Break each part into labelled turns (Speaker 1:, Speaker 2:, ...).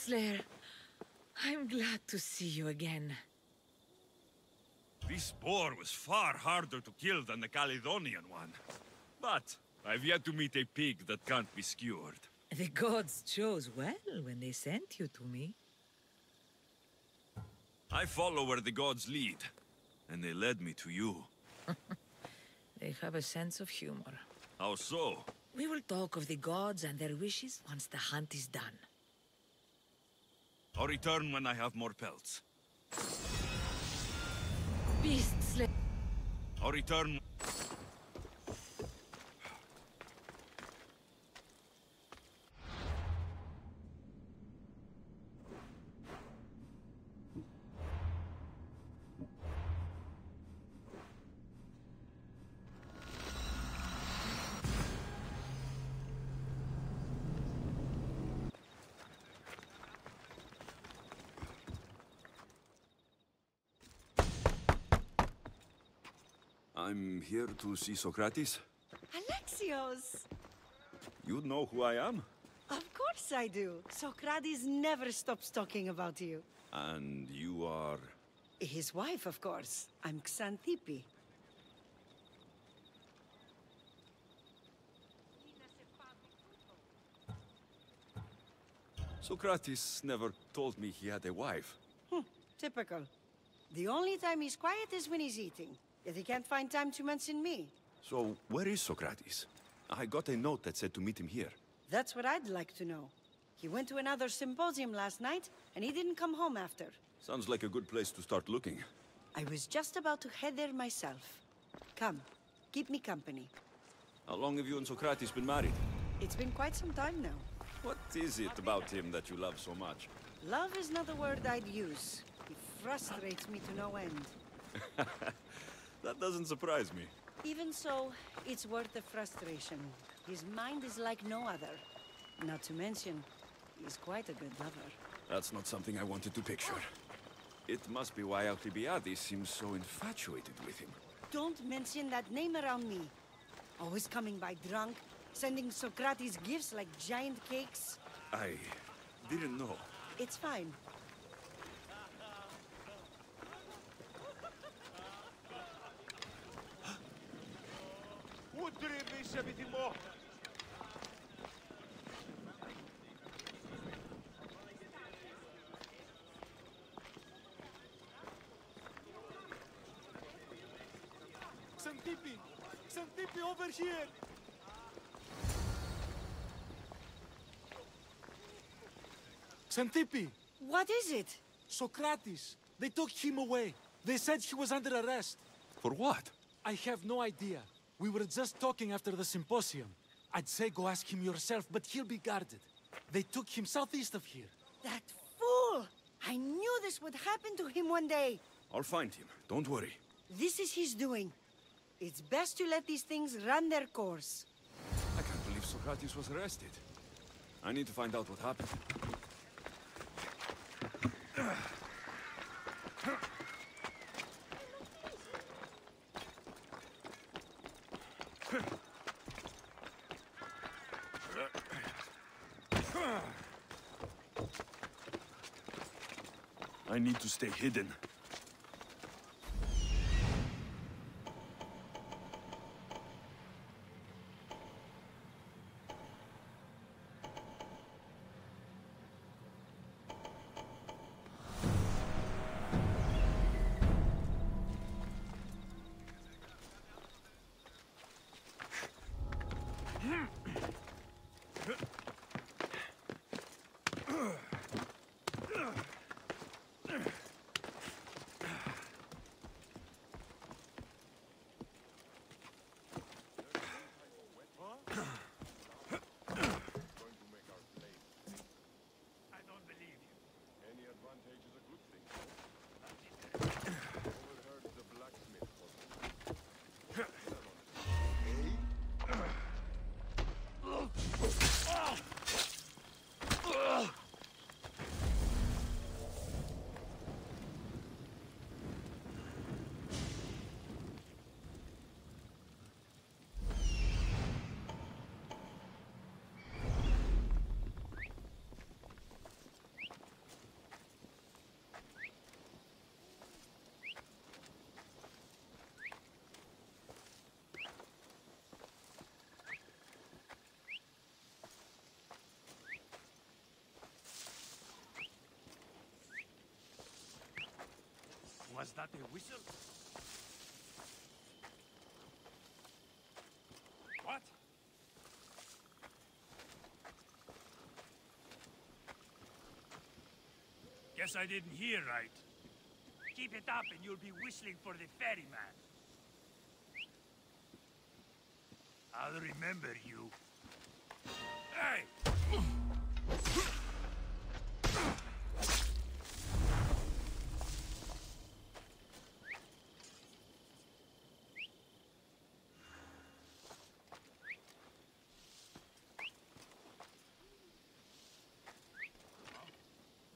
Speaker 1: Slayer. I'm glad to see you again.
Speaker 2: This boar was far harder to kill than the Caledonian one. But I've yet to meet a pig that can't be skewered.
Speaker 1: The gods chose well when they sent you to me.
Speaker 2: I follow where the gods lead, and they led me to you.
Speaker 1: They have a sense of humor.
Speaker 2: How so?
Speaker 1: We will talk of the gods and their wishes once the hunt is done.
Speaker 2: I'll return when I have more pelts.
Speaker 1: Beast Slayer.
Speaker 2: I'll return... I'm here to see Socrates.
Speaker 3: Alexios!
Speaker 2: You know who I am?
Speaker 3: Of course I do. Socrates never stops talking about you.
Speaker 2: And you are...
Speaker 3: His wife, of course. I'm Xanthippe.
Speaker 2: Socrates never told me he had a wife.
Speaker 3: Typical. The only time he's quiet is when he's eating. Yet he can't find time to mention me.
Speaker 2: So, where is Socrates? I got a note that said to meet him here.
Speaker 3: That's what I'd like to know. He went to another symposium last night, and he didn't come home after.
Speaker 2: Sounds like a good place to start looking.
Speaker 3: I was just about to head there myself. Come, keep me company.
Speaker 2: How long have you and Socrates been married?
Speaker 3: It's been quite some time now.
Speaker 2: What is it about him that you love so much?
Speaker 3: Love is not a word I'd use. He frustrates me to no end.
Speaker 2: That doesn't surprise me.
Speaker 3: Even so, it's worth the frustration. His mind is like no other. Not to mention, he's quite a good lover.
Speaker 2: That's not something I wanted to picture. It must be why Alcibiades seems so infatuated with him.
Speaker 3: Don't mention that name around me. Always coming by drunk, sending Socrates gifts like giant cakes.
Speaker 2: I didn't know.
Speaker 3: It's fine.
Speaker 4: Xanthippe! Xanthippe, over here! Xanthippe!
Speaker 3: What is it?
Speaker 4: Socrates! They took him away. They said he was under arrest.
Speaker 2: For what?
Speaker 4: I have no idea. We were just talking after the symposium. I'd say go ask him yourself, but he'll be guarded. They took him southeast of here.
Speaker 3: That fool! I knew this would happen to him one day.
Speaker 2: I'll find him. Don't worry.
Speaker 3: This is his doing. It's best to let these things run their course.
Speaker 2: I can't believe Socrates was arrested. I need to find out what happened. I need to stay hidden.
Speaker 5: Was that a whistle? What? Guess I didn't hear right. Keep it up and you'll be whistling for the ferryman. I'll remember you. Hey!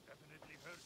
Speaker 5: Definitely hurt.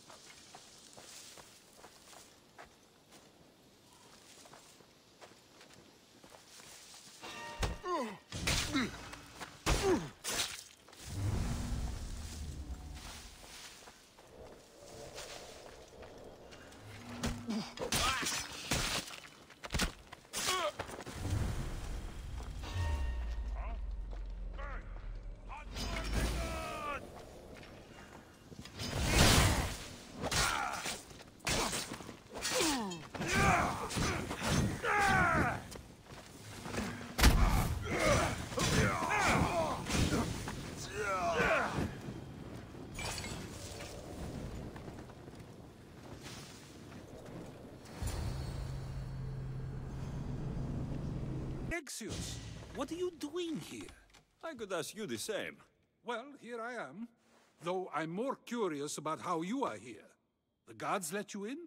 Speaker 6: Alexios, what are you doing here?
Speaker 2: I could ask you the same.
Speaker 6: Well, here I am. Though I'm more curious about how you are here. The guards let you in?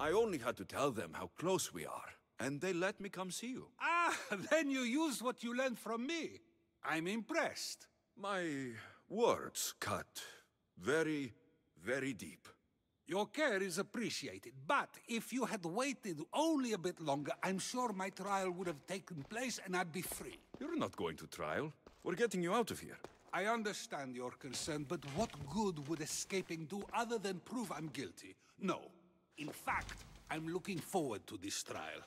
Speaker 2: I only had to tell them how close we are, and they let me come see you.
Speaker 6: Ah, then you used what you learned from me. I'm impressed.
Speaker 2: My words cut very, very deep.
Speaker 6: Your care is appreciated, but if you had waited only a bit longer, I'm sure my trial would have taken place and I'd be free.
Speaker 2: You're not going to trial. We're getting you out of here.
Speaker 6: I understand your concern, but what good would escaping do other than prove I'm guilty? No. In fact, I'm looking forward to this trial.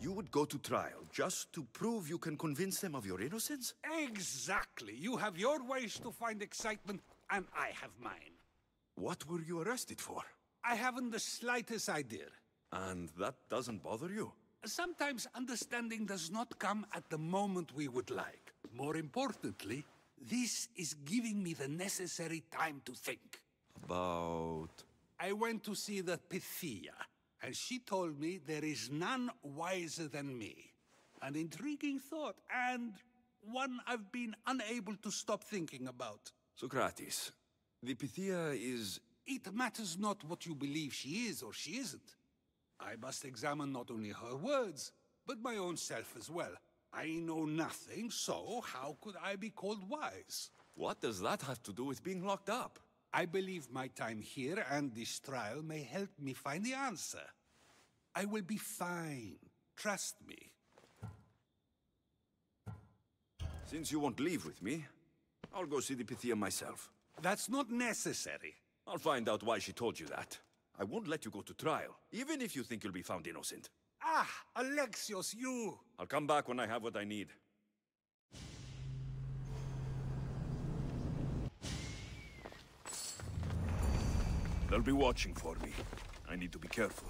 Speaker 2: You would go to trial just to prove you can convince them of your innocence?
Speaker 6: Exactly. You have your ways to find excitement, and I have mine.
Speaker 2: What were you arrested for?
Speaker 6: I haven't the slightest idea.
Speaker 2: And that doesn't bother you?
Speaker 6: Sometimes understanding does not come at the moment we would like. More importantly, this is giving me the necessary time to think.
Speaker 2: About...
Speaker 6: I went to see the Pythia, and she told me there is none wiser than me. An intriguing thought, and one I've been unable to stop thinking about.
Speaker 2: Socrates, the Pythia is...
Speaker 6: It matters not what you believe she is or she isn't. I must examine not only her words, but my own self as well. I know nothing, so how could I be called wise?
Speaker 2: What does that have to do with being locked up?
Speaker 6: I believe my time here and this trial may help me find the answer. I will be fine. Trust me.
Speaker 2: Since you won't leave with me, I'll go see the Pythia myself.
Speaker 6: That's not necessary.
Speaker 2: I'll find out why she told you that. I won't let you go to trial, even if you think you'll be found innocent.
Speaker 6: Ah, Alexios, you...
Speaker 2: I'll come back when I have what I need. They'll be watching for me. I need to be careful.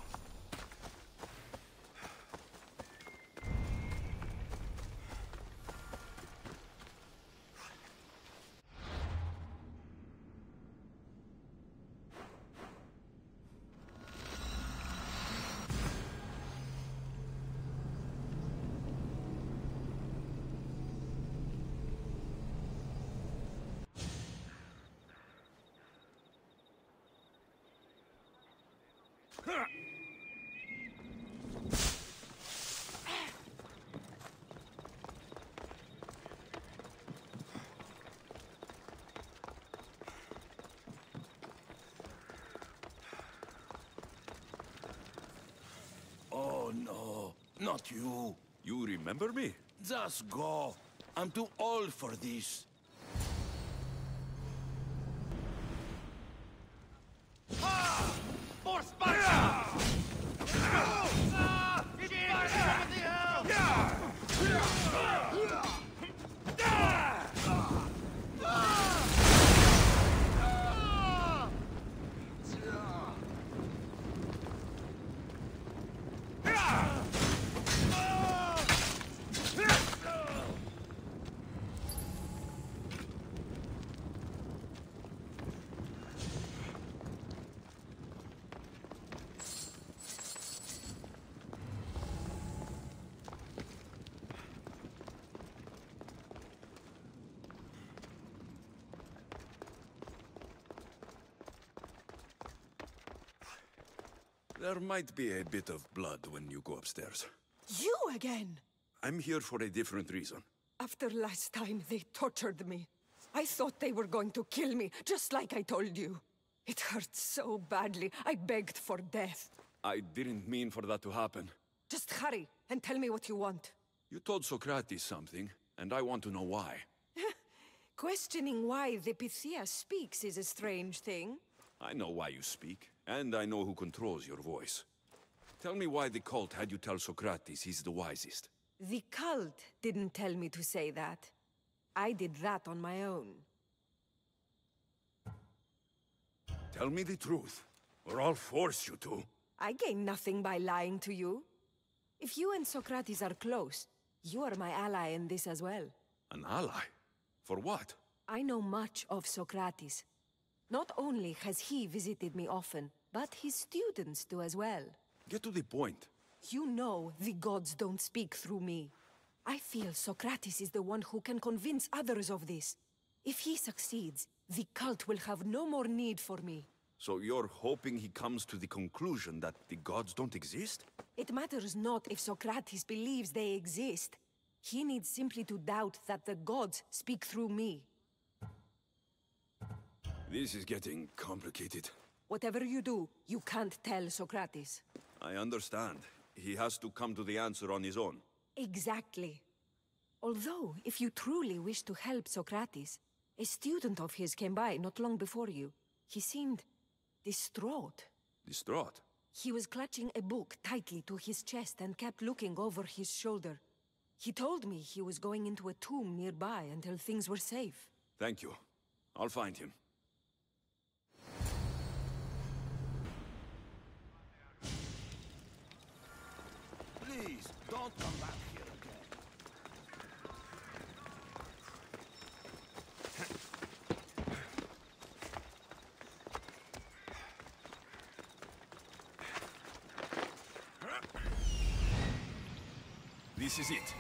Speaker 5: Oh no, not you.
Speaker 2: You remember me?
Speaker 5: Just go. I'm too old for this. For Sparta!
Speaker 2: There might be a bit of blood when you go upstairs.
Speaker 7: You again?
Speaker 2: I'm here for a different reason.
Speaker 7: After last time, they tortured me. I thought they were going to kill me, just like I told you. It hurt so badly, I begged for death.
Speaker 2: I didn't mean for that to happen.
Speaker 7: Just hurry, and tell me what you want.
Speaker 2: You told Socrates something, and I want to know why.
Speaker 7: Questioning why the Pythia speaks is a strange thing.
Speaker 2: I know why you speak, and I know who controls your voice. Tell me why the cult had you tell Socrates he's the wisest.
Speaker 7: The cult didn't tell me to say that. I did that on my own.
Speaker 2: Tell me the truth, or I'll force you to.
Speaker 7: I gain nothing by lying to you. If you and Socrates are close, you are my ally in this as well.
Speaker 2: An ally? For what?
Speaker 7: I know much of Socrates. Not only has he visited me often, but his students do as well.
Speaker 2: Get to the point.
Speaker 7: You know the gods don't speak through me. I feel Socrates is the one who can convince others of this. If he succeeds, the cult will have no more need for me.
Speaker 2: So you're hoping he comes to the conclusion that the gods don't exist?
Speaker 7: It matters not if Socrates believes they exist. He needs simply to doubt that the gods speak through me.
Speaker 2: This is getting complicated.
Speaker 7: Whatever you do, you can't tell Socrates.
Speaker 2: I understand. He has to come to the answer on his own.
Speaker 7: Exactly. Although, if you truly wish to help Socrates, a student of his came by not long before you. He seemed distraught.
Speaker 2: Distraught?
Speaker 7: He was clutching a book tightly to his chest and kept looking over his shoulder. He told me he was going into a tomb nearby until things were safe.
Speaker 2: Thank you. I'll find him.
Speaker 6: Please, don't come back here again.
Speaker 2: This is it.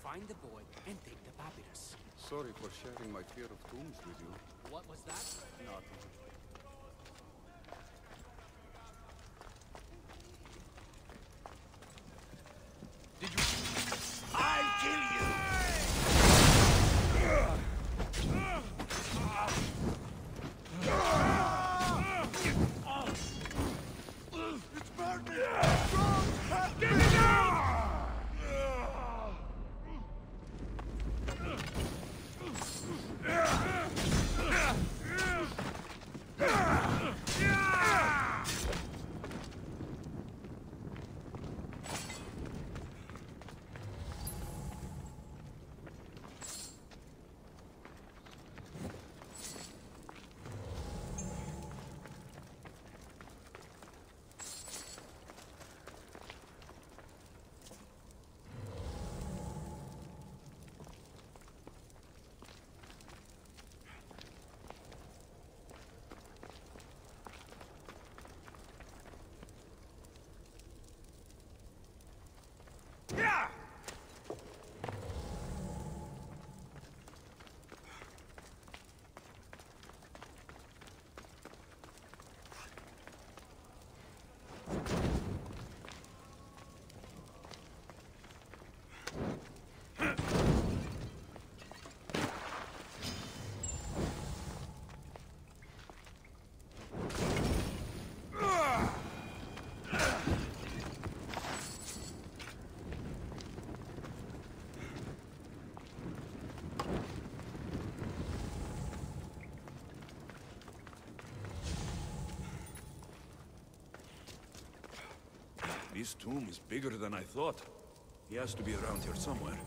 Speaker 8: Find the boy and take the papyrus.
Speaker 6: Sorry for sharing my fear of tombs with you.
Speaker 8: What was that?
Speaker 6: Nothing.
Speaker 5: I'll kill you! It's burning! Get it out!
Speaker 2: This tomb is bigger than I thought. He has to be around here somewhere.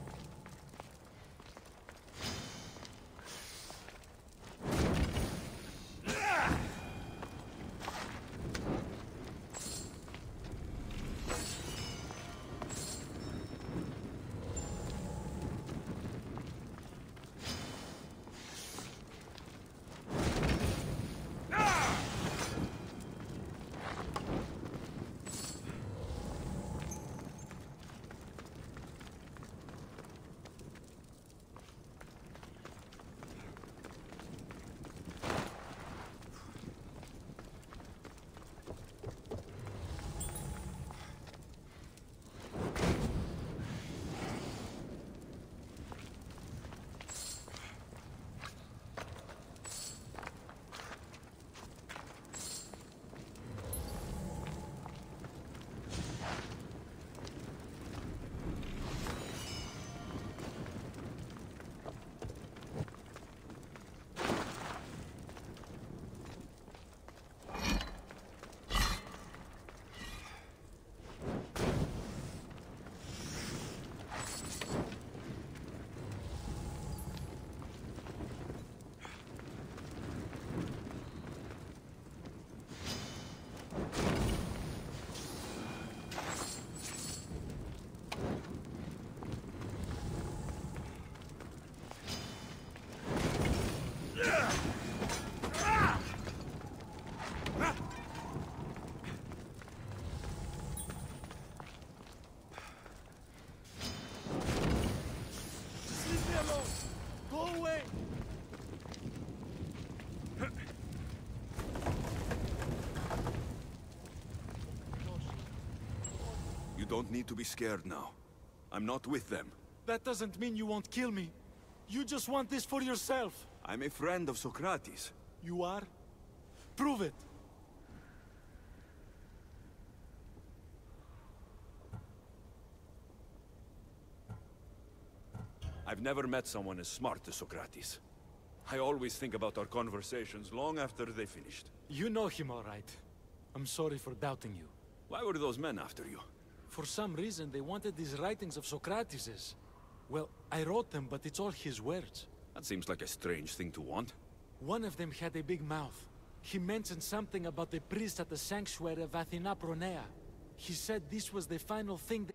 Speaker 2: You don't need to be scared now. I'm not with them.
Speaker 4: That doesn't mean you won't kill me. You just want this for yourself.
Speaker 2: I'm a friend of Socrates.
Speaker 4: You are? Prove it.
Speaker 2: I've never met someone as smart as Socrates. I always think about our conversations long after they finished.
Speaker 4: You know him all right. I'm sorry for doubting you.
Speaker 2: Why were those men after you?
Speaker 4: For some reason, they wanted these writings of Socrates's. Well, I wrote them, but it's all his words.
Speaker 2: That seems like a strange thing to want.
Speaker 4: One of them had a big mouth. He mentioned something about the priest at the sanctuary of Athena Pronea. He said this was the final thing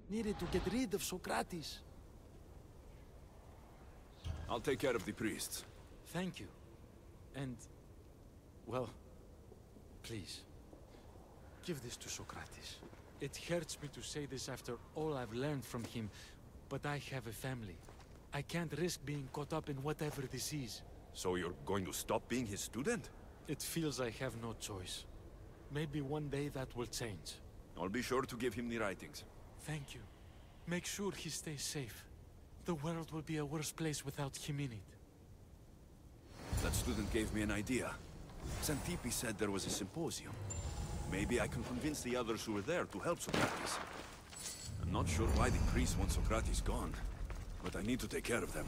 Speaker 4: they needed to get rid of Socrates.
Speaker 2: I'll take care of the priests.
Speaker 4: Thank you. And, well, please, give this to Socrates. It hurts me to say this after all I've learned from him, but I have a family. I can't risk being caught up in whatever this is.
Speaker 2: So you're going to stop being his student?
Speaker 4: It feels I have no choice. Maybe one day that will change.
Speaker 2: I'll be sure to give him the writings.
Speaker 4: Thank you. Make sure he stays safe. The world will be a worse place without him in it.
Speaker 2: That student gave me an idea. Xantippe said there was a symposium. Maybe I can convince the others who were there to help Socrates. I'm not sure why the priests want Socrates gone, but I need to take care of them.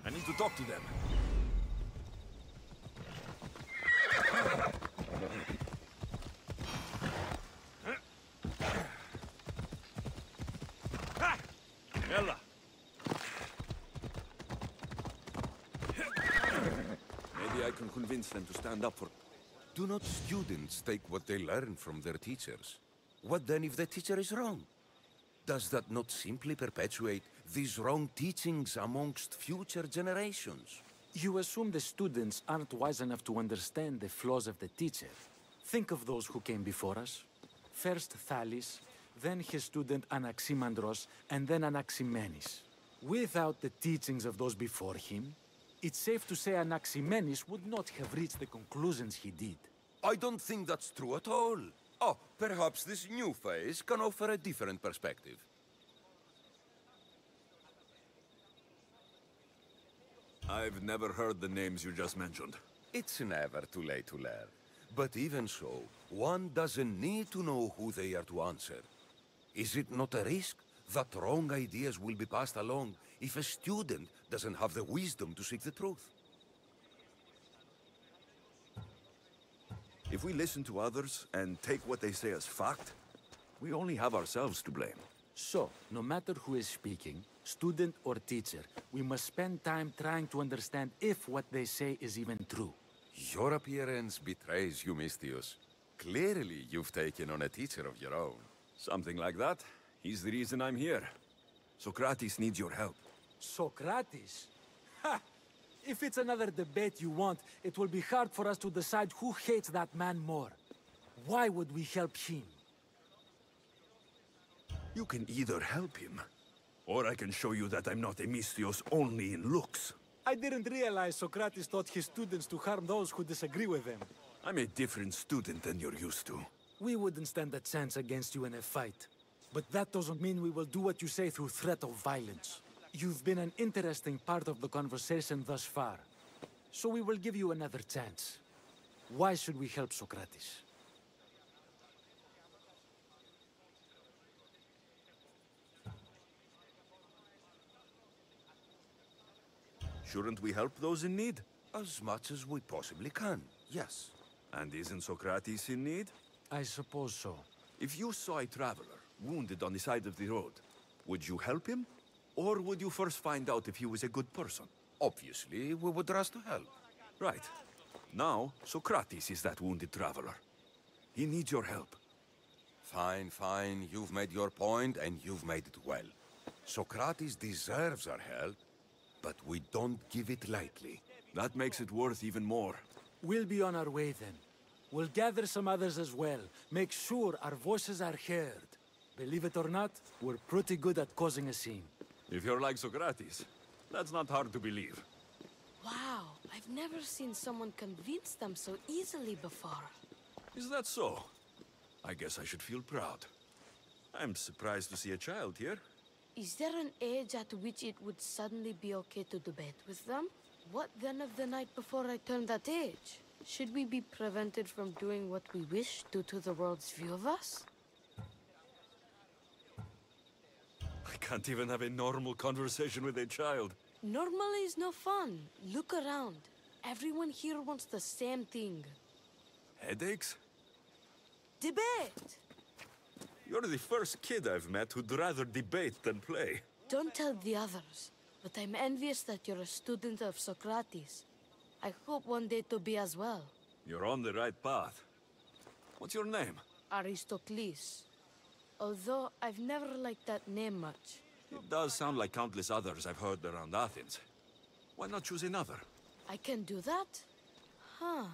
Speaker 2: I need to talk to them. Ella. Maybe I can convince them to stand up for...
Speaker 9: Do not students take what they learn from their teachers? What then if the teacher is wrong? Does that not simply perpetuate these wrong teachings amongst future generations?
Speaker 4: You assume the students aren't wise enough to understand the flaws of the teacher. Think of those who came before us. First Thalis, then his student Anaximandros, and then Anaximenes. Without the teachings of those before him, it's safe to say Anaximenes would not have reached the conclusions he did.
Speaker 9: I don't think that's true at all. Oh, perhaps this new phase can offer a different perspective.
Speaker 2: I've never heard the names you just mentioned.
Speaker 9: It's never too late to learn. But even so, one doesn't need to know who they are to answer. Is it not a risk that wrong ideas will be passed along if a student doesn't have the wisdom to seek the truth?
Speaker 2: If we listen to others and take what they say as fact, we only have ourselves to blame.
Speaker 4: So, no matter who is speaking, student or teacher, we must spend time trying to understand if what they say is even true.
Speaker 9: Your appearance betrays you, Mystios. Clearly, you've taken on a teacher of your own.
Speaker 2: Something like that. He's the reason I'm here. Socrates needs your help.
Speaker 4: Socrates? Ha! If it's another debate you want, it will be hard for us to decide who hates that man more. Why would we help him?
Speaker 2: You can either help him, or I can show you that I'm not a Mystios only in looks.
Speaker 4: I didn't realize Socrates taught his students to harm those who disagree with them.
Speaker 2: I'm a different student than you're used to.
Speaker 4: We wouldn't stand a chance against you in a fight. But that doesn't mean we will do what you say through threat of violence. You've been an interesting part of the conversation thus far. So we will give you another chance. Why should we help Socrates?
Speaker 2: Shouldn't we help those in need?
Speaker 9: As much as we possibly can, yes.
Speaker 2: And isn't Socrates in need?
Speaker 4: I suppose so.
Speaker 2: If you saw a traveler wounded on the side of the road, would you help him? Or would you first find out if he was a good person?
Speaker 9: Obviously, we would rush to help.
Speaker 2: Right. Now, Socrates is that wounded traveler. He needs your help.
Speaker 9: Fine, fine. You've made your point, and you've made it well. Socrates deserves our help, but we don't give it lightly.
Speaker 2: That makes it worth even more.
Speaker 4: We'll be on our way then. We'll gather some others as well. Make sure our voices are heard. Believe it or not, we're pretty good at causing a scene.
Speaker 2: If you're like Socrates, that's not hard to believe.
Speaker 10: Wow, I've never seen someone convince them so easily before.
Speaker 2: Is that so? I guess I should feel proud. I'm surprised to see a child here.
Speaker 10: Is there an age at which it would suddenly be okay to debate with them? What then of the night before I turned that age? Should we be prevented from doing what we wish due to the world's view of us?
Speaker 2: I can't even have a normal conversation with a child.
Speaker 10: Normal is no fun. Look around. Everyone here wants the same thing.
Speaker 2: Headaches?
Speaker 10: Debate!
Speaker 2: You're the first kid I've met who'd rather debate than play.
Speaker 10: Don't tell the others, but I'm envious that you're a student of Socrates. I hope one day to be as well.
Speaker 2: You're on the right path. What's your name?
Speaker 10: Aristocles. Although I've never liked that name much.
Speaker 2: It does sound like countless others I've heard around Athens. Why not choose another?
Speaker 10: I can do that? Huh.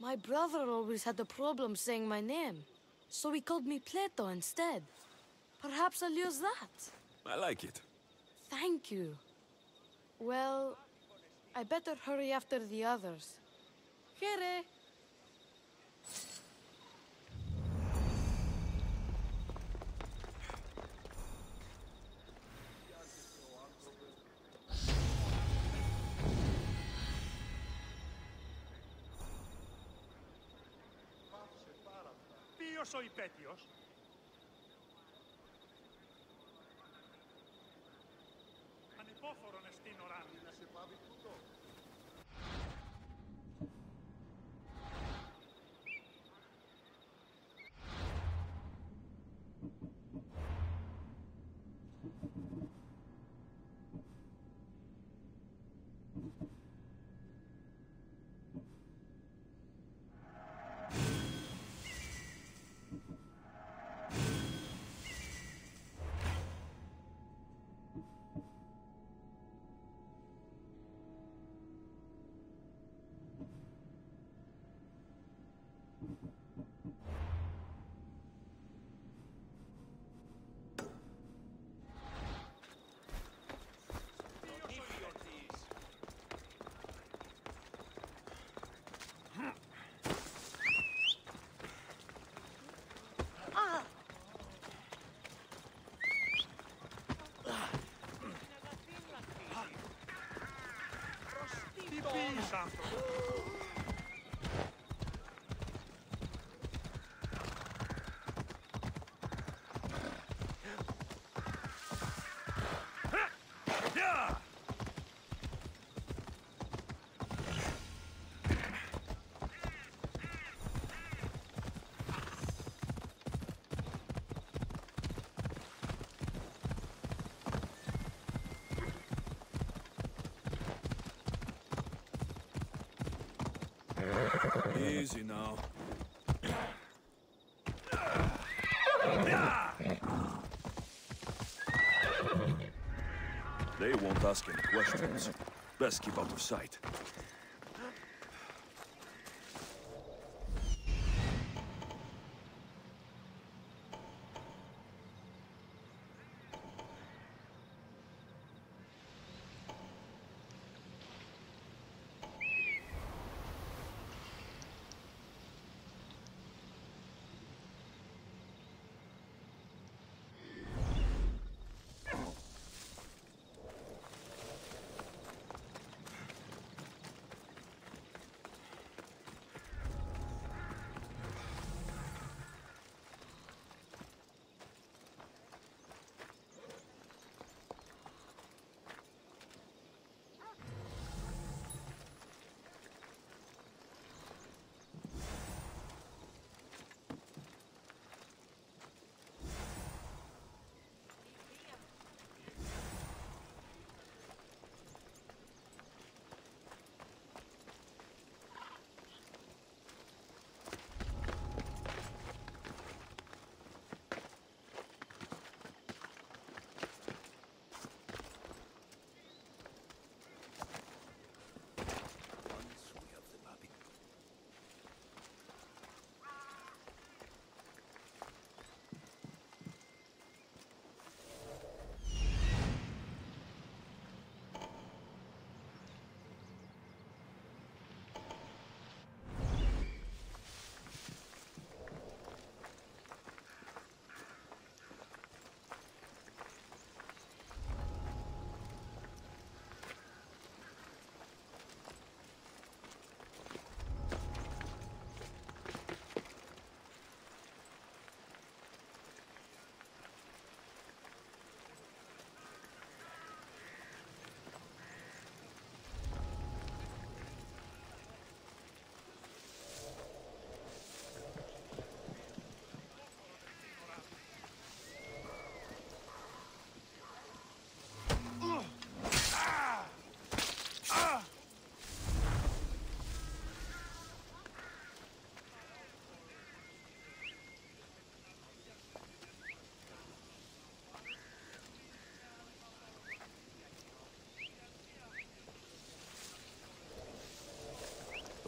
Speaker 10: My brother always had a problem saying my name, so he called me Plato instead. Perhaps I'll use that.
Speaker 2: I like it.
Speaker 10: Thank you. Well, I better hurry after the others. Here.
Speaker 5: Ποιος ο υπέτειος? Ανυπόφορον εστίν οράνι. Να σε πάβει τούτο.
Speaker 2: Easy now. They won't ask any questions. Best keep out of sight.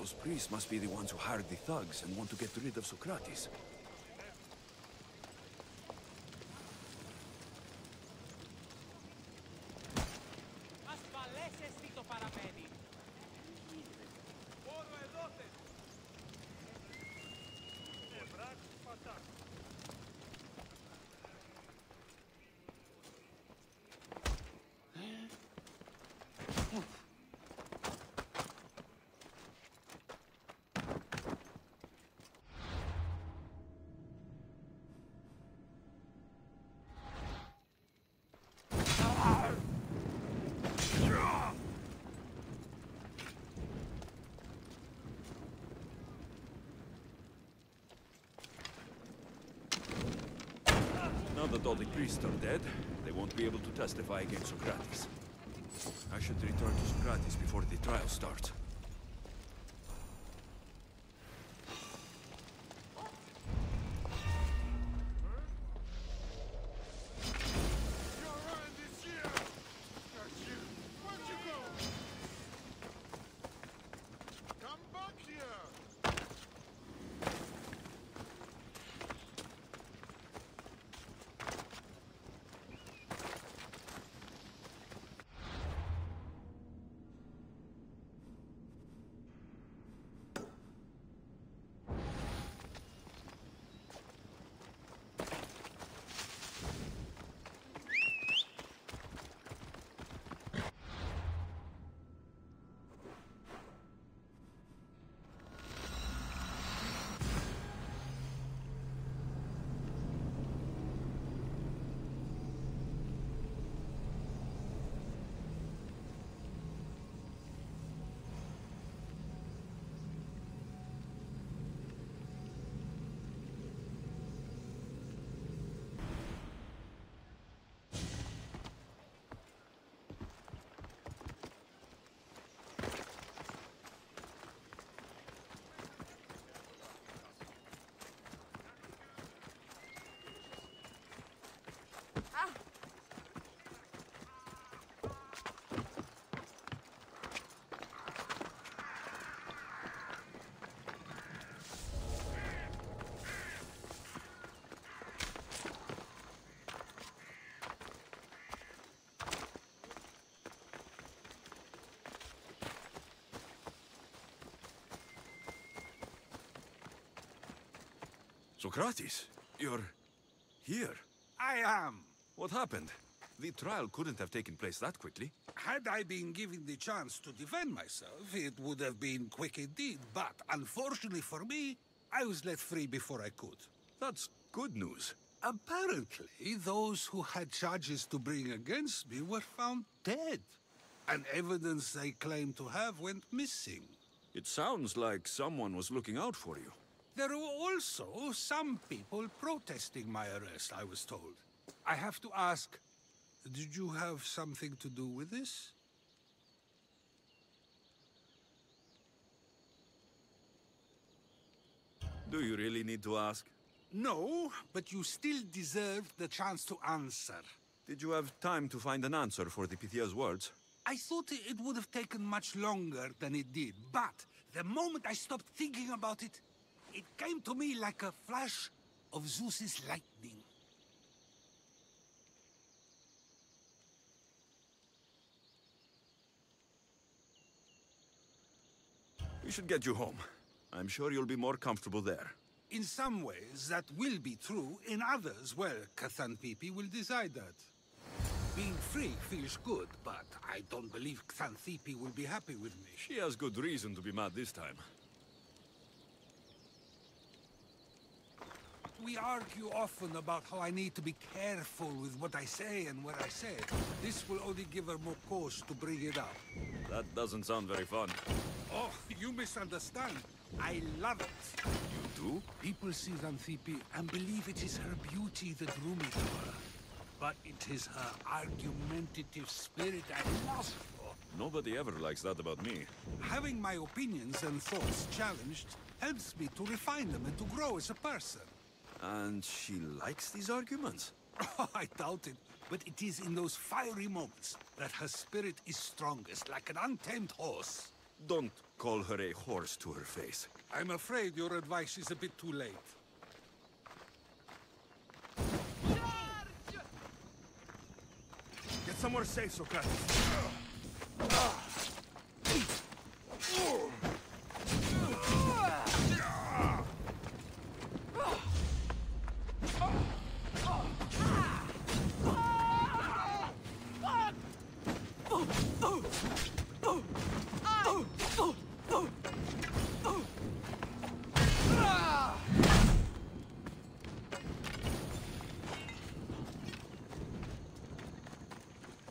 Speaker 2: Those priests must be the ones who hired the thugs and want to get rid of Socrates. Now that all the priests are dead, they won't be able to testify against Socrates. I should return to Socrates before the trial starts. Socrates, you're here.
Speaker 6: I am.
Speaker 2: What happened? The trial couldn't have taken place that quickly.
Speaker 6: Had I been given the chance to defend myself, it would have been quick indeed. But unfortunately for me, I was let free before I could.
Speaker 2: That's good news.
Speaker 6: Apparently, those who had charges to bring against me were found dead. And evidence they claimed to have went missing.
Speaker 2: It sounds like someone was looking out for you.
Speaker 6: There were also some people protesting my arrest, I was told. I have to ask, did you have something to do with this?
Speaker 2: Do you really need to ask?
Speaker 6: No, but you still deserve the chance to answer.
Speaker 2: Did you have time to find an answer for the Pythia's words?
Speaker 6: I thought it would have taken much longer than it did, but the moment I stopped thinking about it, it came to me like a flash of Zeus's lightning.
Speaker 2: We should get you home. I'm sure you'll be more comfortable there.
Speaker 6: In some ways, that will be true. In others, well, Xanthippe will decide that. Being free feels good, but I don't believe Xanthippe will be happy with me.
Speaker 2: She has good reason to be mad this time.
Speaker 6: We argue often about how I need to be careful with what I say and where I say it. This will only give her more cause to bring it up.
Speaker 2: That doesn't sound very fun.
Speaker 6: Oh, you misunderstand. I love it.
Speaker 2: You do?
Speaker 6: People see Xanthippe and believe it is her beauty that drew me to her. But it is her argumentative spirit I lost for.
Speaker 2: Nobody ever likes that about me.
Speaker 6: Having my opinions and thoughts challenged helps me to refine them and to grow as a person.
Speaker 2: And she likes these arguments?
Speaker 6: Oh, I doubt it. But it is in those fiery moments that her spirit is strongest, like an untamed horse.
Speaker 2: Don't call her a horse to her face.
Speaker 6: I'm afraid your advice is a bit too late.
Speaker 2: Get somewhere safe, Socrates.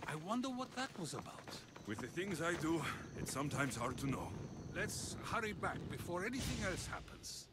Speaker 6: I wonder what that was about.
Speaker 2: With the things I do, it's sometimes hard to know.
Speaker 6: Let's hurry back before anything else happens.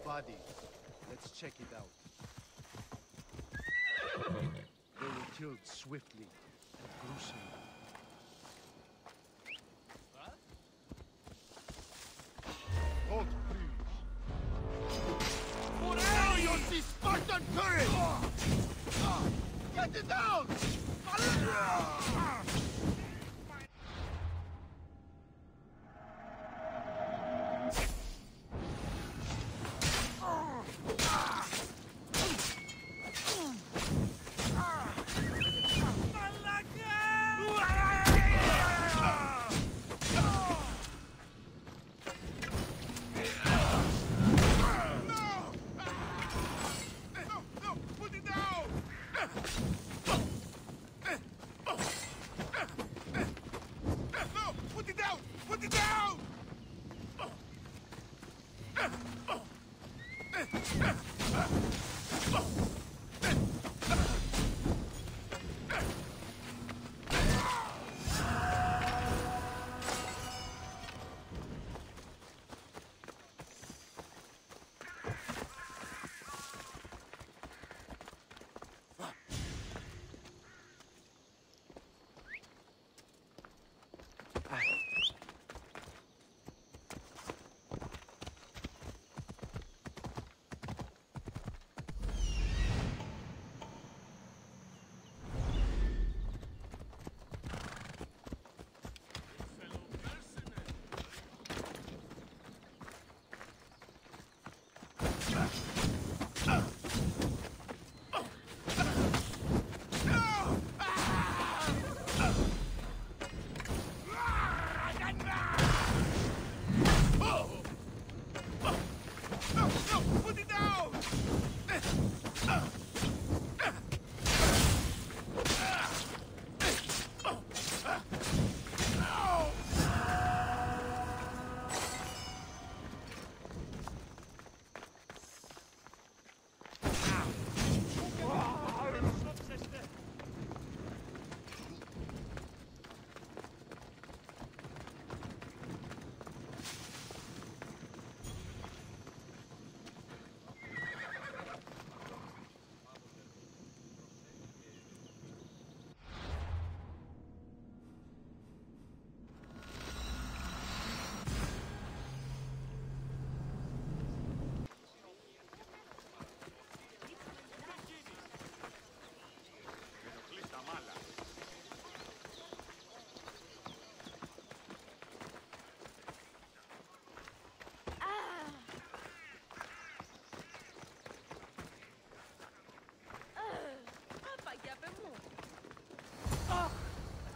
Speaker 11: Body. Let's check it out. They were killed swiftly and gruesomely. Hold, please. For Borio, the Spartan
Speaker 12: Hurry! Get it down!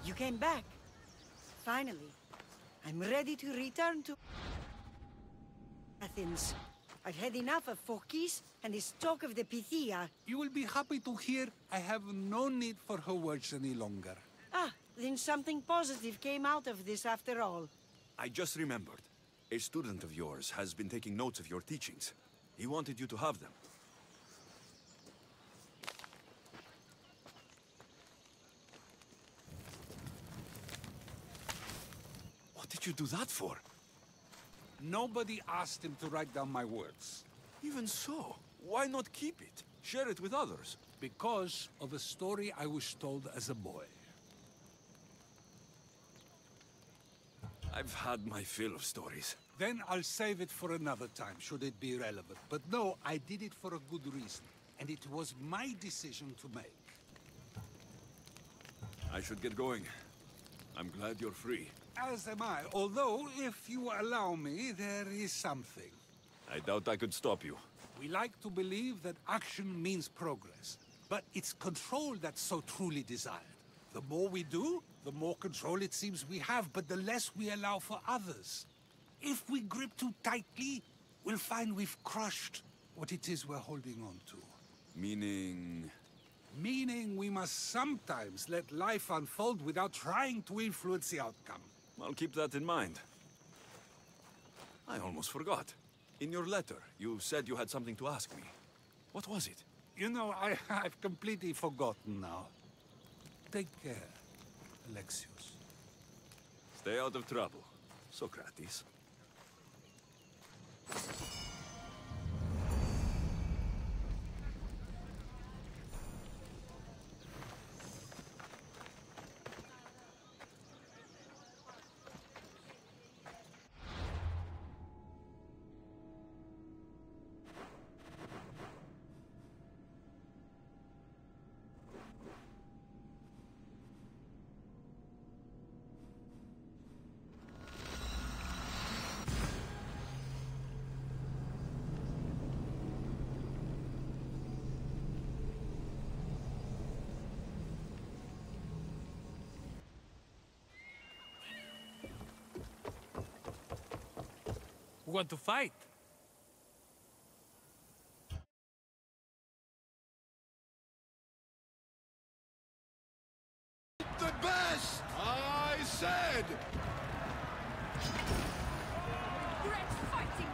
Speaker 3: You came back. Finally. I'm ready to return to Athens. I've had enough of Phokis and this talk of the Pythia.
Speaker 6: You will be happy to hear I have no need for her words any longer.
Speaker 3: Ah, then something positive came out of this after all.
Speaker 2: I just remembered. A student of yours has been taking notes of your teachings. He wanted you to have them. What did you do that for?
Speaker 6: Nobody asked him to write down my words.
Speaker 2: Even so, why not keep it? Share it with others.
Speaker 6: Because of a story I was told as a boy.
Speaker 2: I've had my fill of stories.
Speaker 6: Then I'll save it for another time, should it be relevant. But no, I did it for a good reason. And it was my decision to make.
Speaker 2: I should get going. I'm glad you're free.
Speaker 6: As am I, although, if you allow me, there is something.
Speaker 2: I doubt I could stop you.
Speaker 6: We like to believe that action means progress. But it's control that's so truly desired. The more we do, the more control it seems we have, but the less we allow for others. If we grip too tightly, we'll find we've crushed what it is we're holding on to.
Speaker 2: Meaning...
Speaker 6: Meaning we must sometimes let life unfold without trying to influence the outcome.
Speaker 2: I'll keep that in mind. I almost forgot. In your letter, you said you had something to ask me. What was it?
Speaker 6: You know, I've completely forgotten now. Take care, Alexios.
Speaker 2: Stay out of trouble, Socrates.
Speaker 5: Want to fight?
Speaker 9: The best! I said!
Speaker 12: Regret fighting!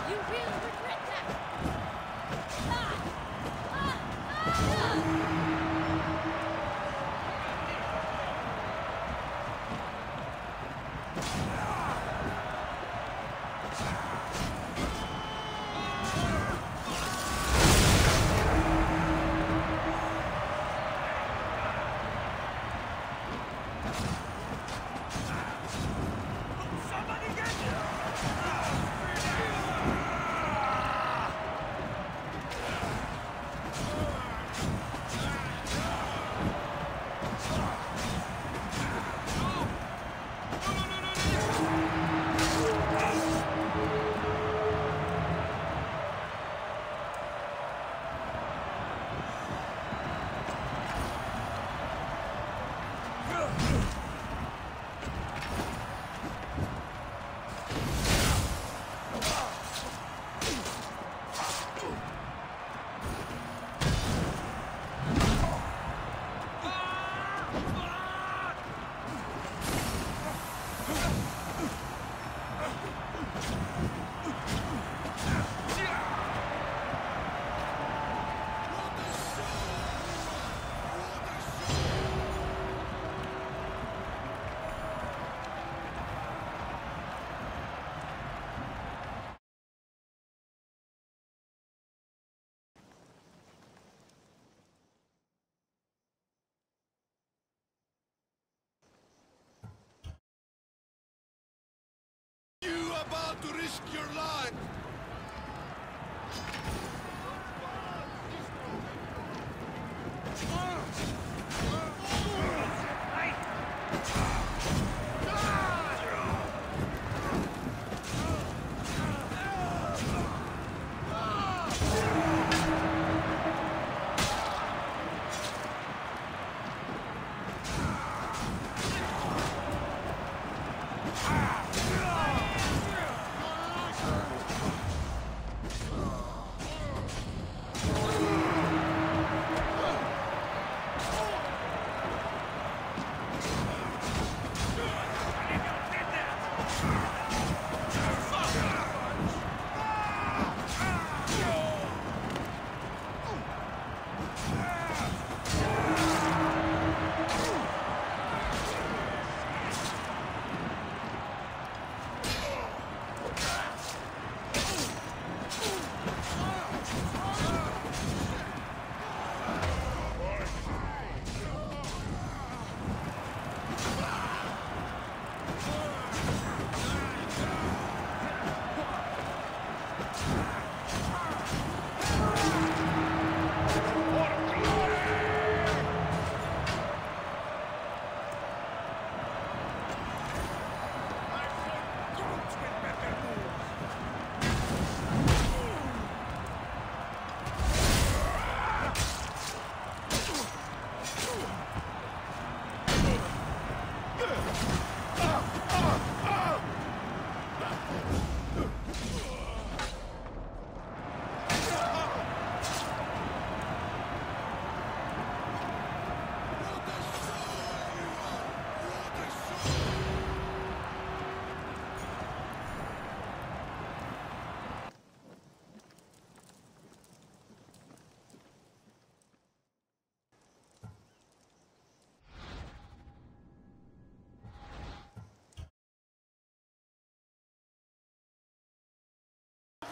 Speaker 13: You will regret that!
Speaker 9: You about to risk your life?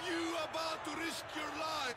Speaker 9: You about to risk your life?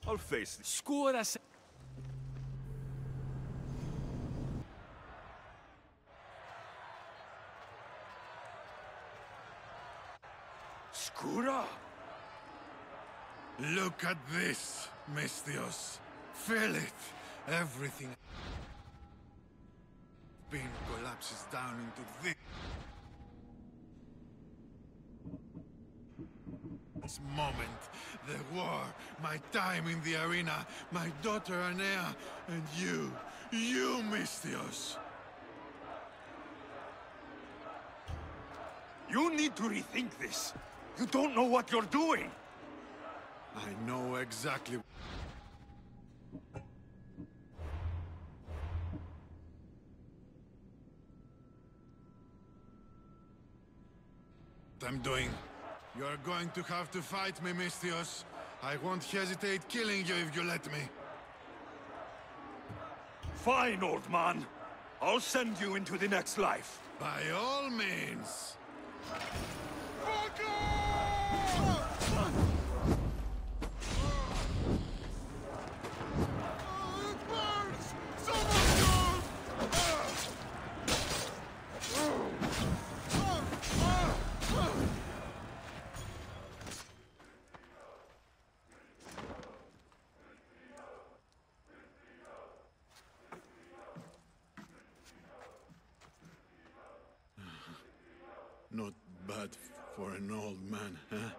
Speaker 2: I'll face this.
Speaker 4: Scura se...
Speaker 2: Scura?
Speaker 14: Look at this, Misthios. Feel it. Everything being collapses down into this moment. The war, my time in the arena, my daughter Anea, and you, Misthios.
Speaker 2: You need to rethink this. You don't know what you're doing.
Speaker 14: I know exactly. What I'm doing. You're going to have to fight me, Misthios. I won't hesitate killing you if you let me.
Speaker 2: Fine, old man. I'll send you into the next life.
Speaker 14: By all means. Not bad for an old man, huh?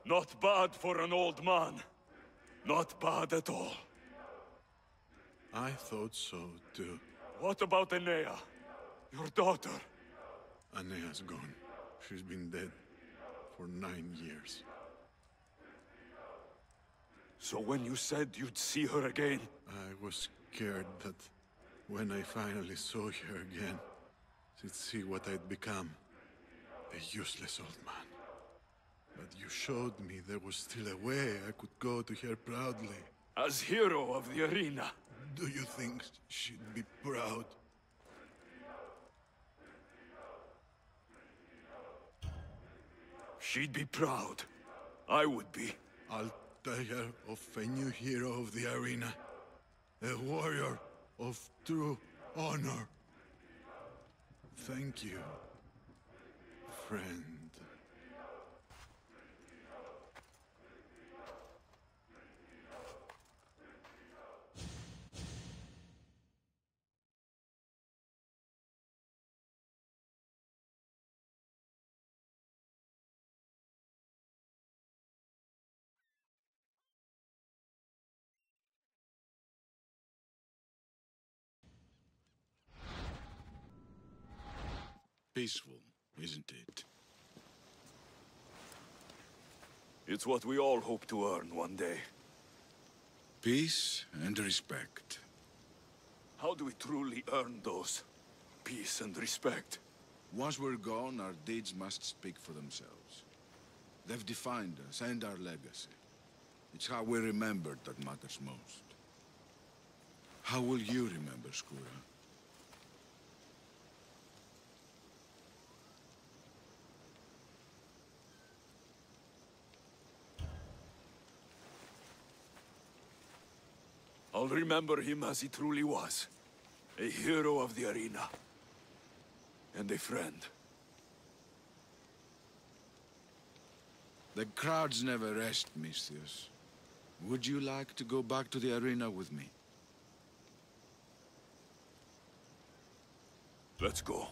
Speaker 2: Not bad for an old man. Not bad at all.
Speaker 14: I thought so, too.
Speaker 2: What about Anea? Your daughter?
Speaker 14: Anea's gone. She's been dead for 9 years.
Speaker 2: So when you said you'd see her again...
Speaker 14: I was scared that when I finally saw her again, she'd see what I'd become. A useless old man. But you showed me there was still a way I could go to her proudly.
Speaker 2: As hero of the arena.
Speaker 14: Do you think she'd be proud?
Speaker 2: She'd be proud. I would be.
Speaker 14: I'll tell her of a new hero of the arena. A warrior of true honor. Thank you, friend.
Speaker 15: Peaceful, isn't it?
Speaker 2: It's what we all hope to earn one day.
Speaker 15: Peace and respect.
Speaker 2: How do we truly earn those? Peace and respect.
Speaker 15: Once we're gone, our deeds must speak for themselves. They've defined us and our legacy. It's how we're remembered that matters most. How will you remember, Skura?
Speaker 2: I'll remember him as he truly was. A hero of the arena. And a friend.
Speaker 15: The crowds never rest, Misthios. Would you like to go back to the arena with me?
Speaker 2: Let's go.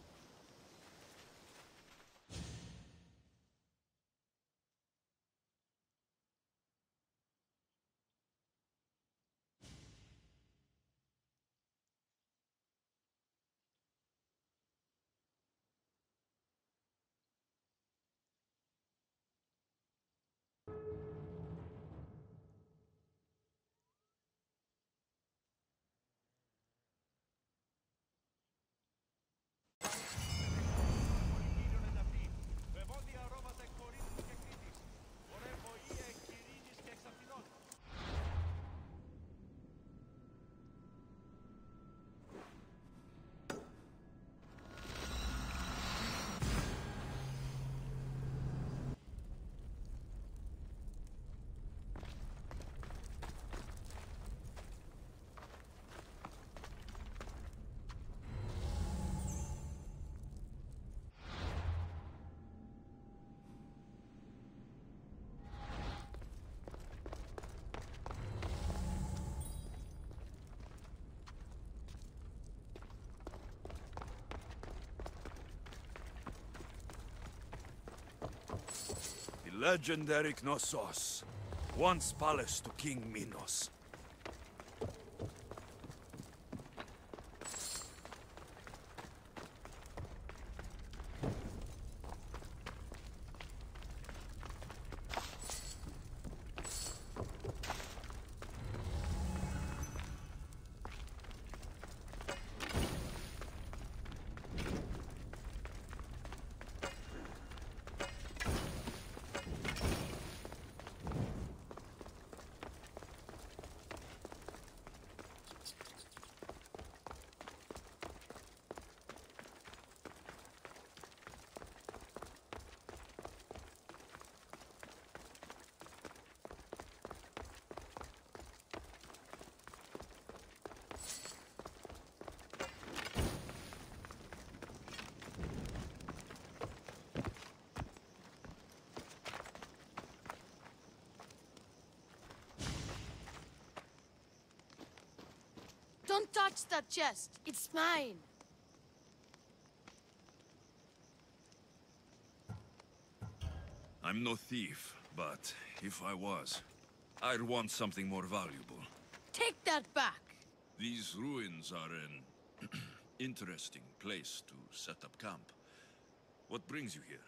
Speaker 2: legendary Knossos, once palace to King Minos.
Speaker 10: Don't touch that chest. It's mine.
Speaker 2: I'm no thief, but if I was, I'd want something more valuable.
Speaker 10: Take that back.
Speaker 2: These ruins are an interesting place to set up camp. What brings you here?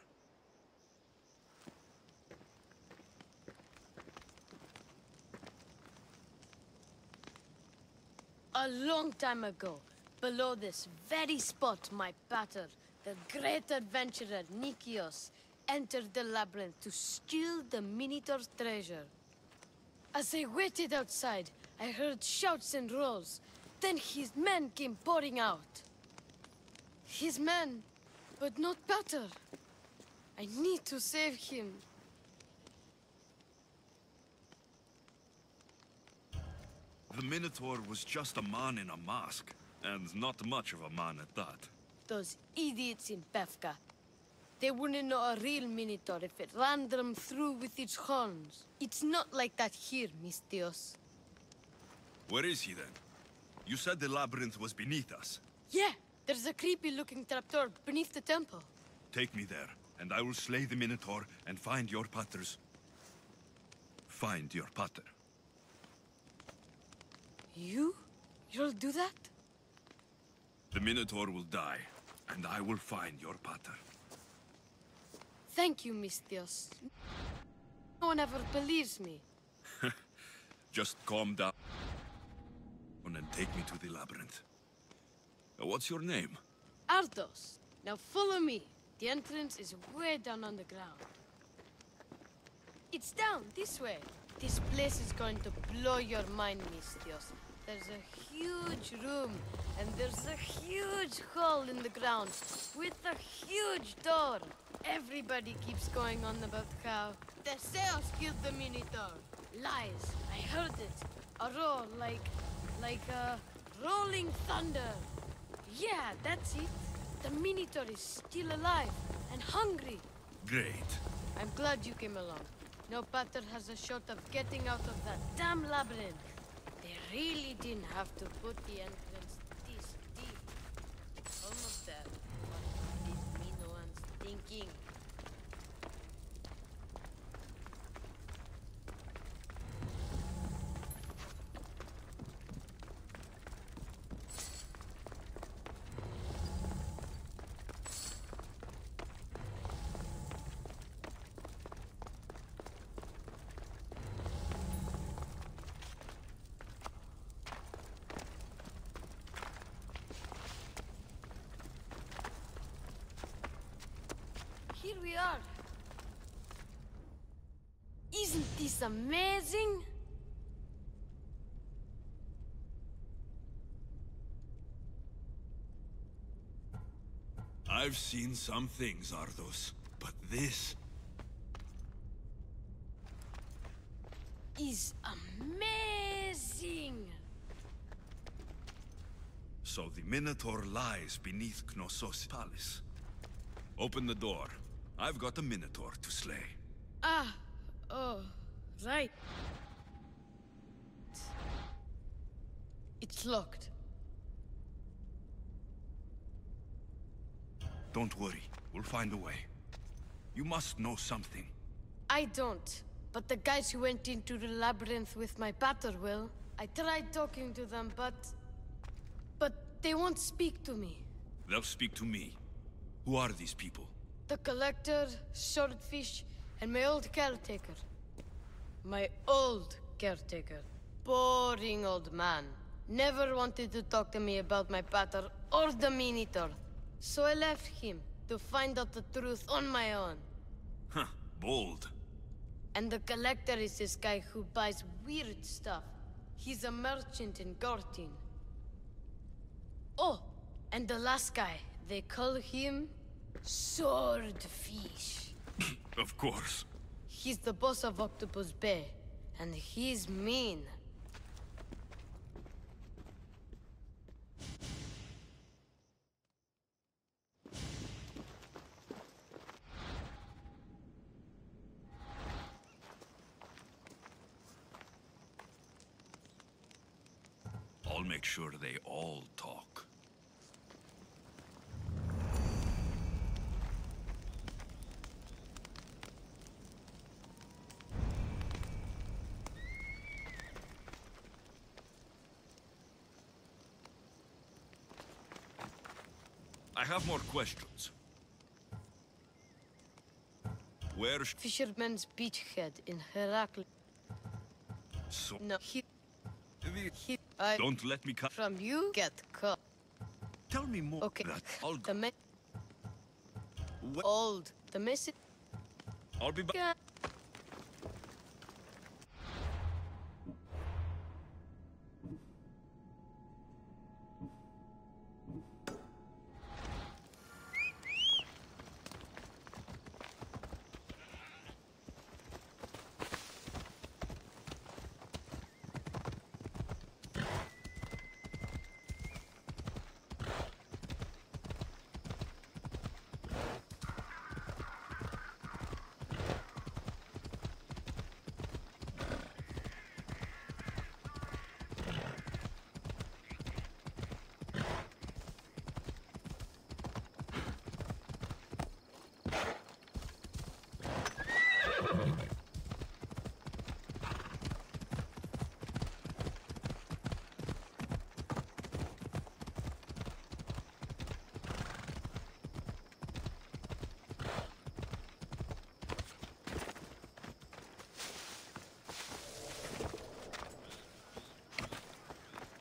Speaker 10: A long time ago, below this very spot, my pater, the great adventurer Nikios, entered the labyrinth to steal the Minotaur's treasure. As I waited outside, I heard shouts and roars. Then his men came pouring out. His men, but not pater. I need to save him.
Speaker 2: The Minotaur was just a man in a mask, and not much of a man at that.
Speaker 10: Those idiots in Pefka. They wouldn't know a real Minotaur if it ran them through with its horns. It's not like that here, Mistios.
Speaker 2: Where is he then? You said the labyrinth was beneath us.
Speaker 10: Yeah, there's a creepy-looking trapdoor beneath the temple.
Speaker 2: Take me there, and I will slay the Minotaur and find your paters. Find your pater.
Speaker 10: You'll do that?
Speaker 2: The Minotaur will die, and I will find your pater.
Speaker 10: Thank you, Mistios. No one ever believes me.
Speaker 2: Just calm down and take me to the labyrinth. What's your name?
Speaker 10: Ardos. Now follow me. The entrance is way down on the ground. It's down this way. This place is going to blow your mind, Mistios. There's a huge room, and there's a huge hole in the ground, with a huge door. Everybody keeps going on about how Theseus killed the Minotaur. Lies. I heard it. A roar like rolling thunder. Yeah, that's it. The Minotaur is still alive and hungry.
Speaker 2: Great.
Speaker 10: I'm glad you came along. No pater has a shot of getting out of that damn labyrinth. They really didn't have to put the entrance this deep. Almost there. What is Minoans thinking? Here we are. Isn't this amazing?
Speaker 2: I've seen some things, Ardos, but this
Speaker 10: is amazing.
Speaker 2: So the Minotaur lies beneath Knossos' palace. Open the door. I've got a Minotaur to slay.
Speaker 10: Oh, right. It's locked.
Speaker 2: Don't worry. We'll find a way. You must know something.
Speaker 10: I don't. But the guys who went into the labyrinth with my pater will. I tried talking to them, but they won't speak to me.
Speaker 2: They'll speak to me. Who are these people?
Speaker 10: The Collector, Swordfish, and my old caretaker. My old caretaker. Boring old man. Never wanted to talk to me about my pater or the Minotaur. So I left him to find out the truth on my own.
Speaker 2: Huh, bold.
Speaker 10: And the Collector is this guy who buys weird stuff. He's a merchant in Gortin. Oh, and the last guy, they call him Swordfish.
Speaker 2: Of course.
Speaker 10: He's the boss of Octopus Bay, and he's mean.
Speaker 2: I'll make sure they all talk. I have more questions. Where's
Speaker 10: Fisherman's Beachhead in Heracles.
Speaker 2: So
Speaker 10: No,
Speaker 2: don't let me cut.
Speaker 10: From you, get caught.
Speaker 2: Tell me more.
Speaker 10: Okay.
Speaker 2: I'll go.
Speaker 10: Old. The message.
Speaker 2: I'll be back.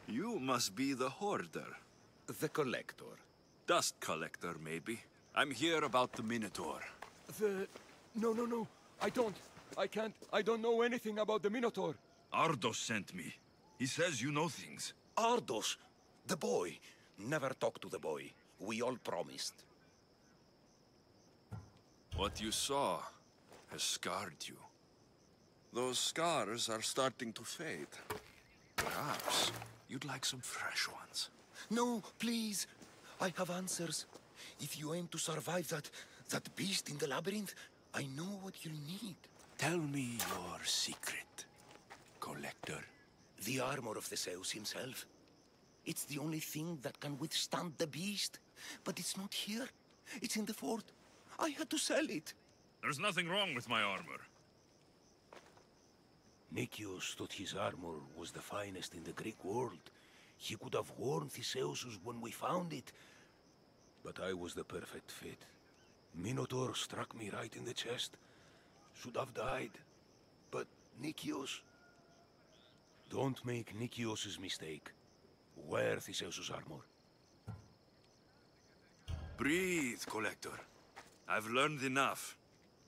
Speaker 2: You must be the hoarder.
Speaker 9: The Collector.
Speaker 2: Dust collector, maybe. I'm here about the Minotaur.
Speaker 16: No. I can't. I don't know anything about the Minotaur.
Speaker 2: Ardos sent me. He says you know things.
Speaker 9: Ardos! The boy. Never talk to the boy. We all promised.
Speaker 2: What you saw has scarred you. Those scars are starting to fade. Perhaps you'd like some fresh ones.
Speaker 9: No, please. I have answers. If you aim to survive that beast in the labyrinth, I know what you'll need.
Speaker 2: Tell me your secret, Collector.
Speaker 9: The armor of the Zeus himself. It's the only thing that can withstand the beast. But it's not here. It's in the fort. I had to sell it.
Speaker 2: There's nothing wrong with my armor.
Speaker 9: Nicias thought his armor was the finest in the Greek world. He could have worn Theseus when we found it. But I was the perfect fit. Minotaur struck me right in the chest. Should have died. But Nicias... Don't make Nicias' mistake. Wear Theseus' armor.
Speaker 2: Breathe, Collector. I've learned enough.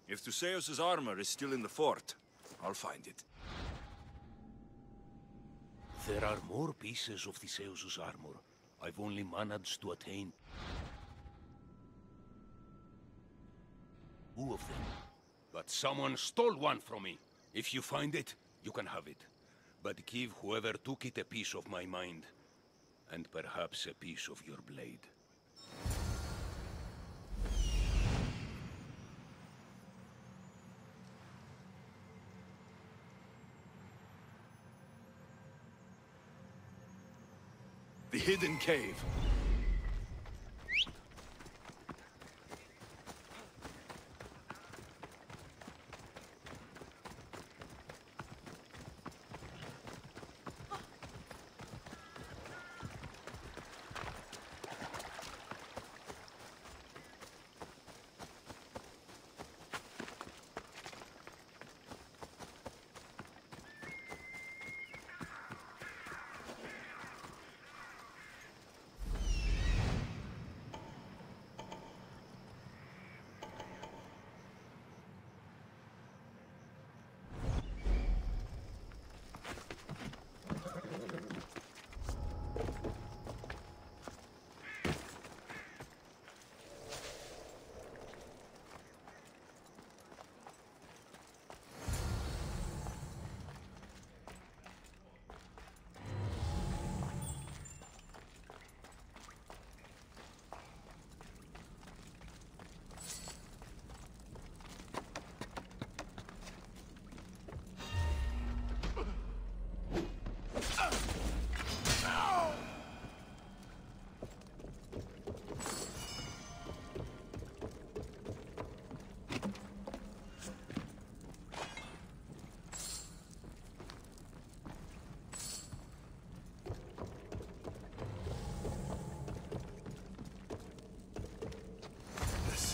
Speaker 2: If Theseus' armor is still in the fort, I'll find it.
Speaker 9: There are more pieces of Theseus' armor. I've only managed to attain 2 of them. But someone stole one from me. If you find it, you can have it. But give whoever took it a piece of my mind. And perhaps a piece of your blade.
Speaker 2: The hidden cave.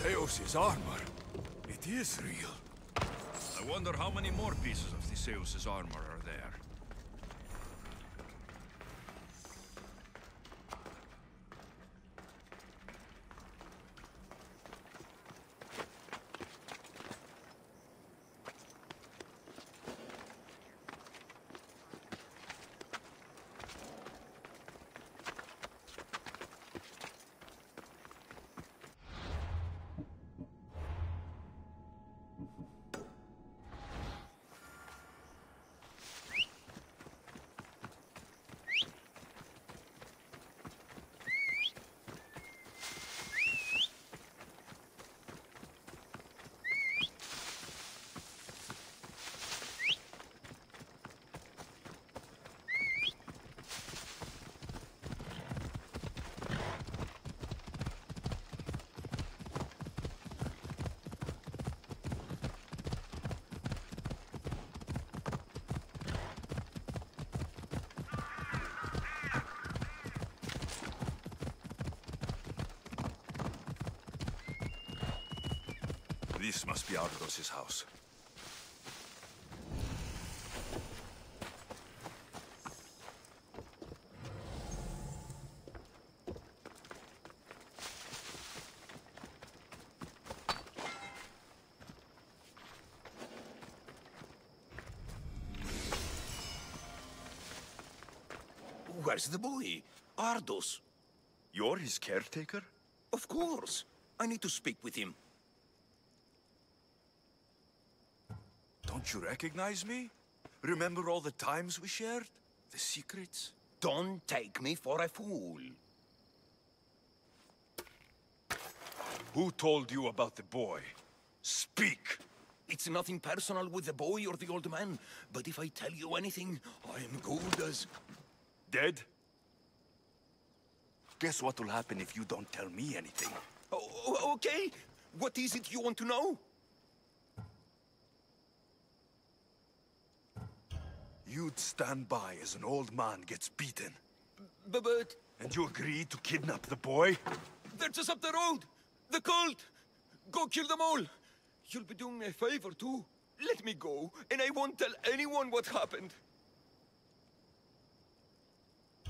Speaker 2: Zeus's armor. It is real. I wonder how many more pieces of the Zeus's armor are there. This must be Argos's house.
Speaker 9: Where's the boy? Ardos.
Speaker 2: You're his caretaker?
Speaker 9: Of course. I need to speak with him.
Speaker 2: Don't you recognize me? Remember all the times we shared? The secrets?
Speaker 9: Don't take me for a fool.
Speaker 2: Who told you about the boy? Speak!
Speaker 9: It's nothing personal with the boy or the old man, but if I tell you anything, I'm good as...
Speaker 2: Dead? Guess what will happen if you don't tell me anything?
Speaker 9: Oh, okay. What is it you want to know?
Speaker 2: You'd stand by as an old man gets beaten.
Speaker 9: But...
Speaker 2: And you agreed to kidnap the boy?
Speaker 16: They're just up the road! The cult! Go kill them all! You'll be doing me a favor, too. Let me go, and I won't tell anyone what happened.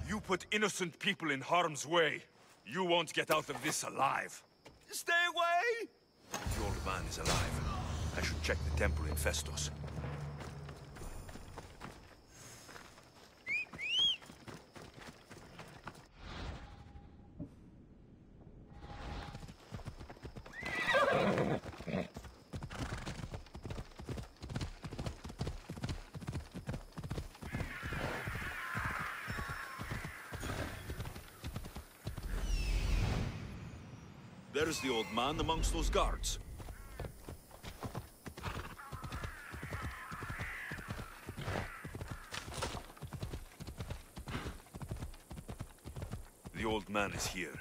Speaker 2: You put innocent people in harm's way. You won't get out of this alive.
Speaker 16: Stay away!
Speaker 2: The old man is alive. I should check the temple in Festus. There's the old man amongst those guards. The old man is here.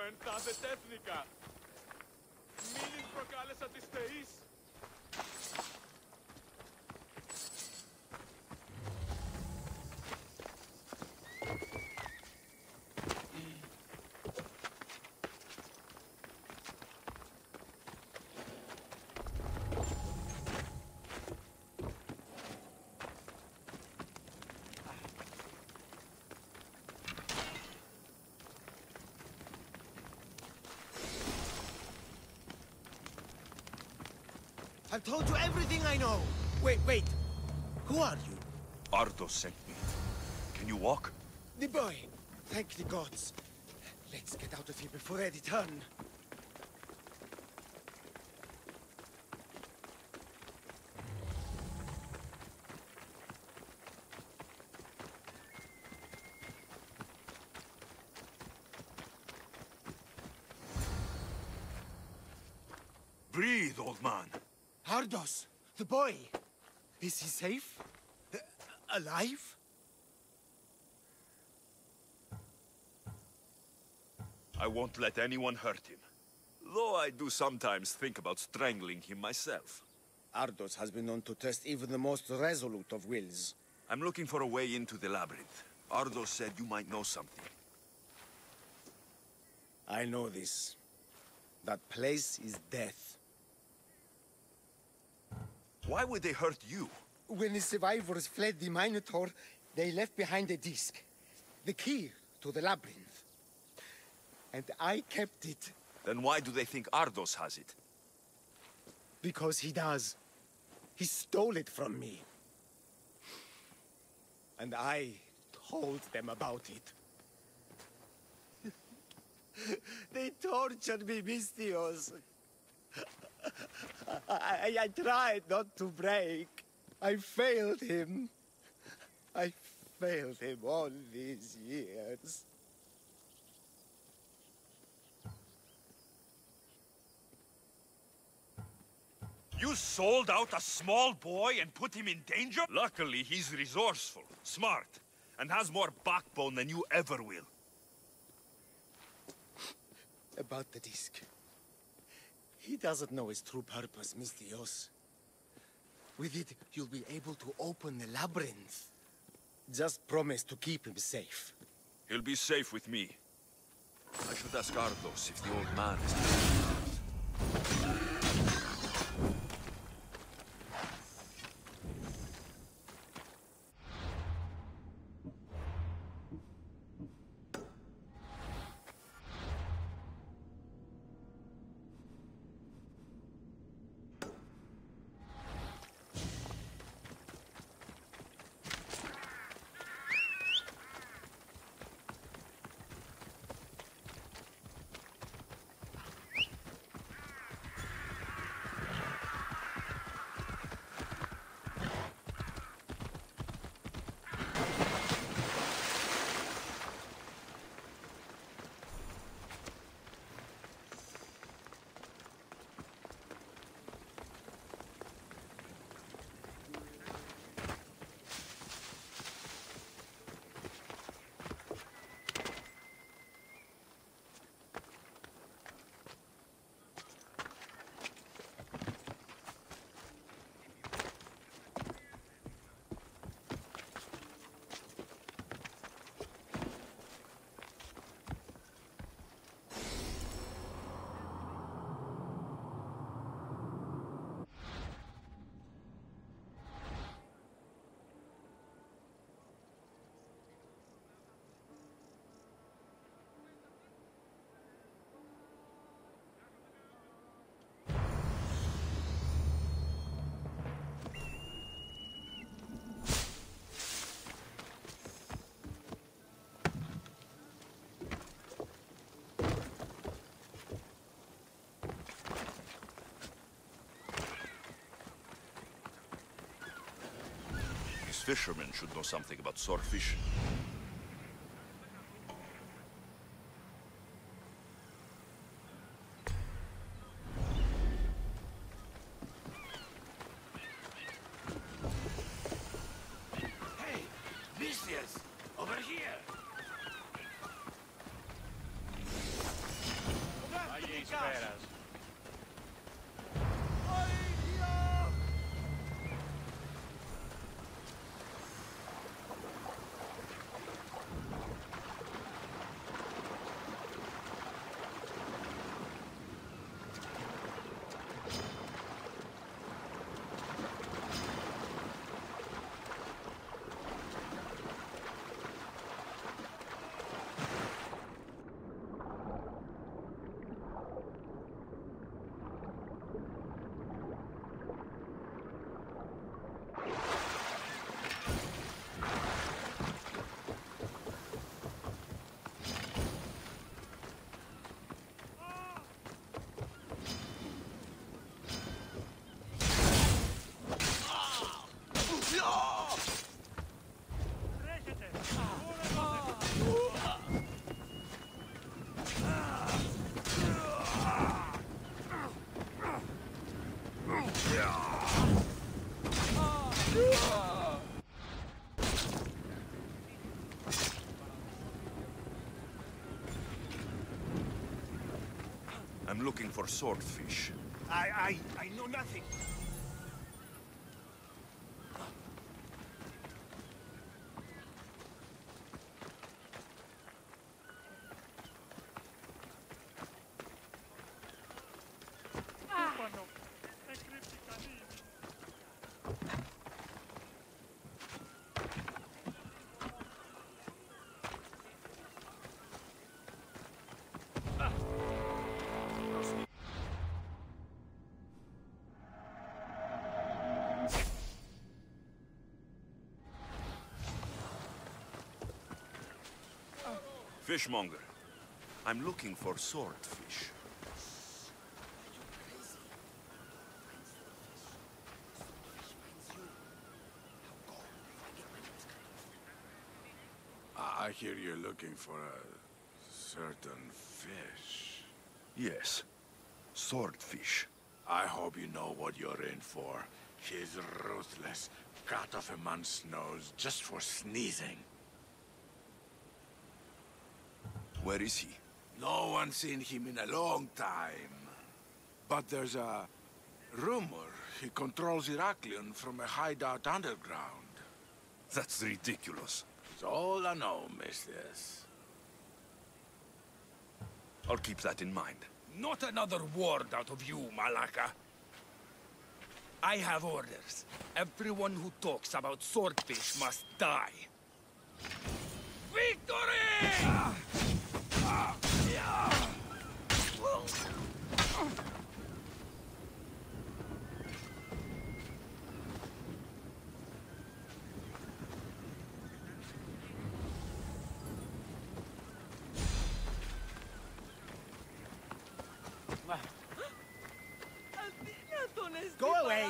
Speaker 4: Μεν τα δετέθνικα. Μήνυν προκάλεσα τις θεείς.
Speaker 17: I've told you everything I know. Wait. Who are you?
Speaker 2: Ardos sent me. Can you walk?
Speaker 17: The boy. Thank the gods. Let's get out of here before they return.
Speaker 2: Breathe, old man.
Speaker 17: Ardos, the boy. Is he safe? Alive?
Speaker 2: I won't let anyone hurt him. Though I do sometimes think about strangling him myself.
Speaker 17: Ardos has been known to test even the most resolute of wills.
Speaker 2: I'm looking for a way into the labyrinth. Ardos said you might know something.
Speaker 17: I know this. That place is death.
Speaker 2: Why would they hurt you?
Speaker 17: When the survivors fled the Minotaur, they left behind a disc. The key to the labyrinth. And I kept it.
Speaker 2: Then why do they think Ardos has it?
Speaker 17: Because he does. He stole it from me. And I told them about it. They tortured me, Mistios. I tried not to break. I failed him. I failed him all these years.
Speaker 2: You sold out a small boy and put him in danger? Luckily, he's resourceful, smart, and has more backbone than you ever will.
Speaker 17: About the disc. He doesn't know its true purpose, Mistios. With it, you'll be able to open the labyrinth. Just promise to keep him safe.
Speaker 2: He'll be safe with me. I should ask Ardos if the old man is... Fishermen should know something about swordfish.
Speaker 5: Hey, Mistios, over here!
Speaker 11: Καλησπέρας.
Speaker 2: I'm looking for swordfish.
Speaker 11: I know nothing.
Speaker 2: Fishmonger. I'm looking for swordfish.
Speaker 15: I hear you're looking for a certain fish.
Speaker 2: Yes. Swordfish.
Speaker 15: I hope you know what you're in for. He's ruthless. Cut off a man's nose just for sneezing.
Speaker 2: Where is he?
Speaker 15: No one's seen him in a long time. But there's a rumor he controls Heraklion from a hideout underground.
Speaker 2: That's ridiculous.
Speaker 15: It's all I know, mistress.
Speaker 2: I'll keep that in mind.
Speaker 5: Not another word out of you, Malaka. I have orders. Everyone who talks about swordfish must die. Victory!
Speaker 17: Go away!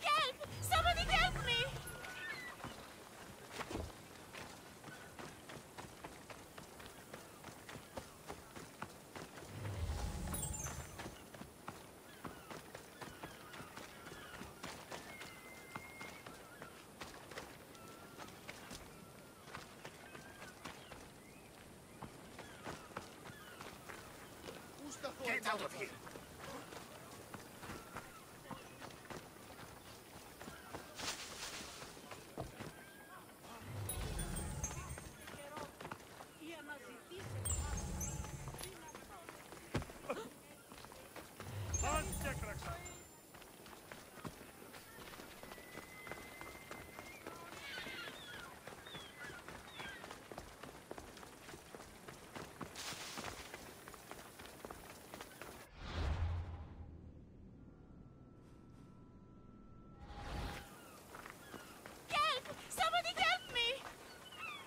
Speaker 13: Help! Somebody help me!
Speaker 11: Get out of here!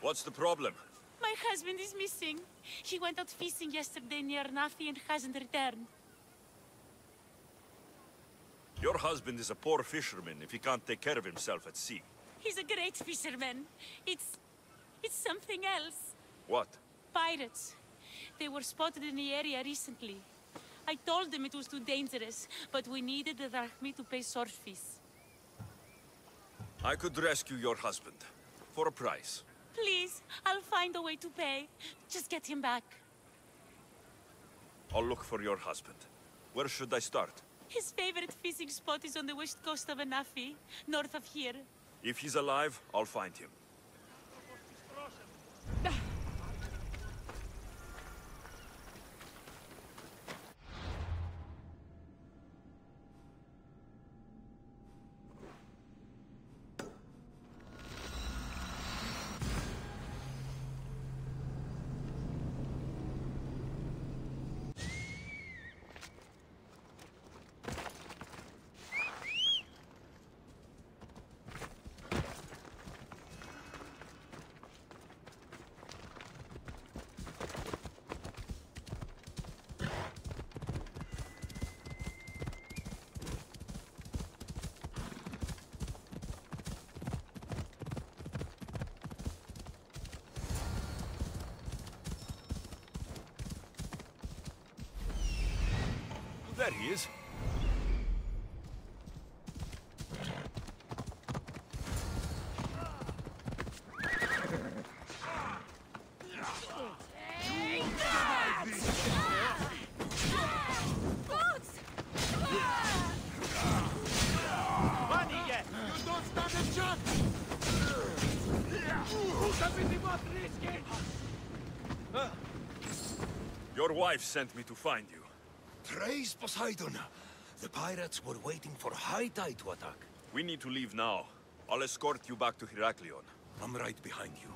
Speaker 2: What's the problem?
Speaker 13: My husband is missing. He went out fishing yesterday near Nafi and hasn't returned.
Speaker 2: Your husband is a poor fisherman if he can't take care of himself at sea.
Speaker 13: He's a great fisherman. It's something else.
Speaker 2: What?
Speaker 13: Pirates. They were spotted in the area recently. I told them it was too dangerous, but we needed the drachmi to pay sword fees.
Speaker 2: I could rescue your husband. For a price.
Speaker 13: Please, I'll find a way to pay. Just get him back.
Speaker 2: I'll look for your husband. Where should I start?
Speaker 13: His favorite fishing spot is on the west coast of Anafi, north of here.
Speaker 2: If he's alive, I'll find him. There he is. Your wife sent me to find you.
Speaker 9: Praise Poseidon! The pirates were waiting for high tide to attack.
Speaker 2: We need to leave now. I'll escort you back to Heraklion.
Speaker 9: I'm right behind you.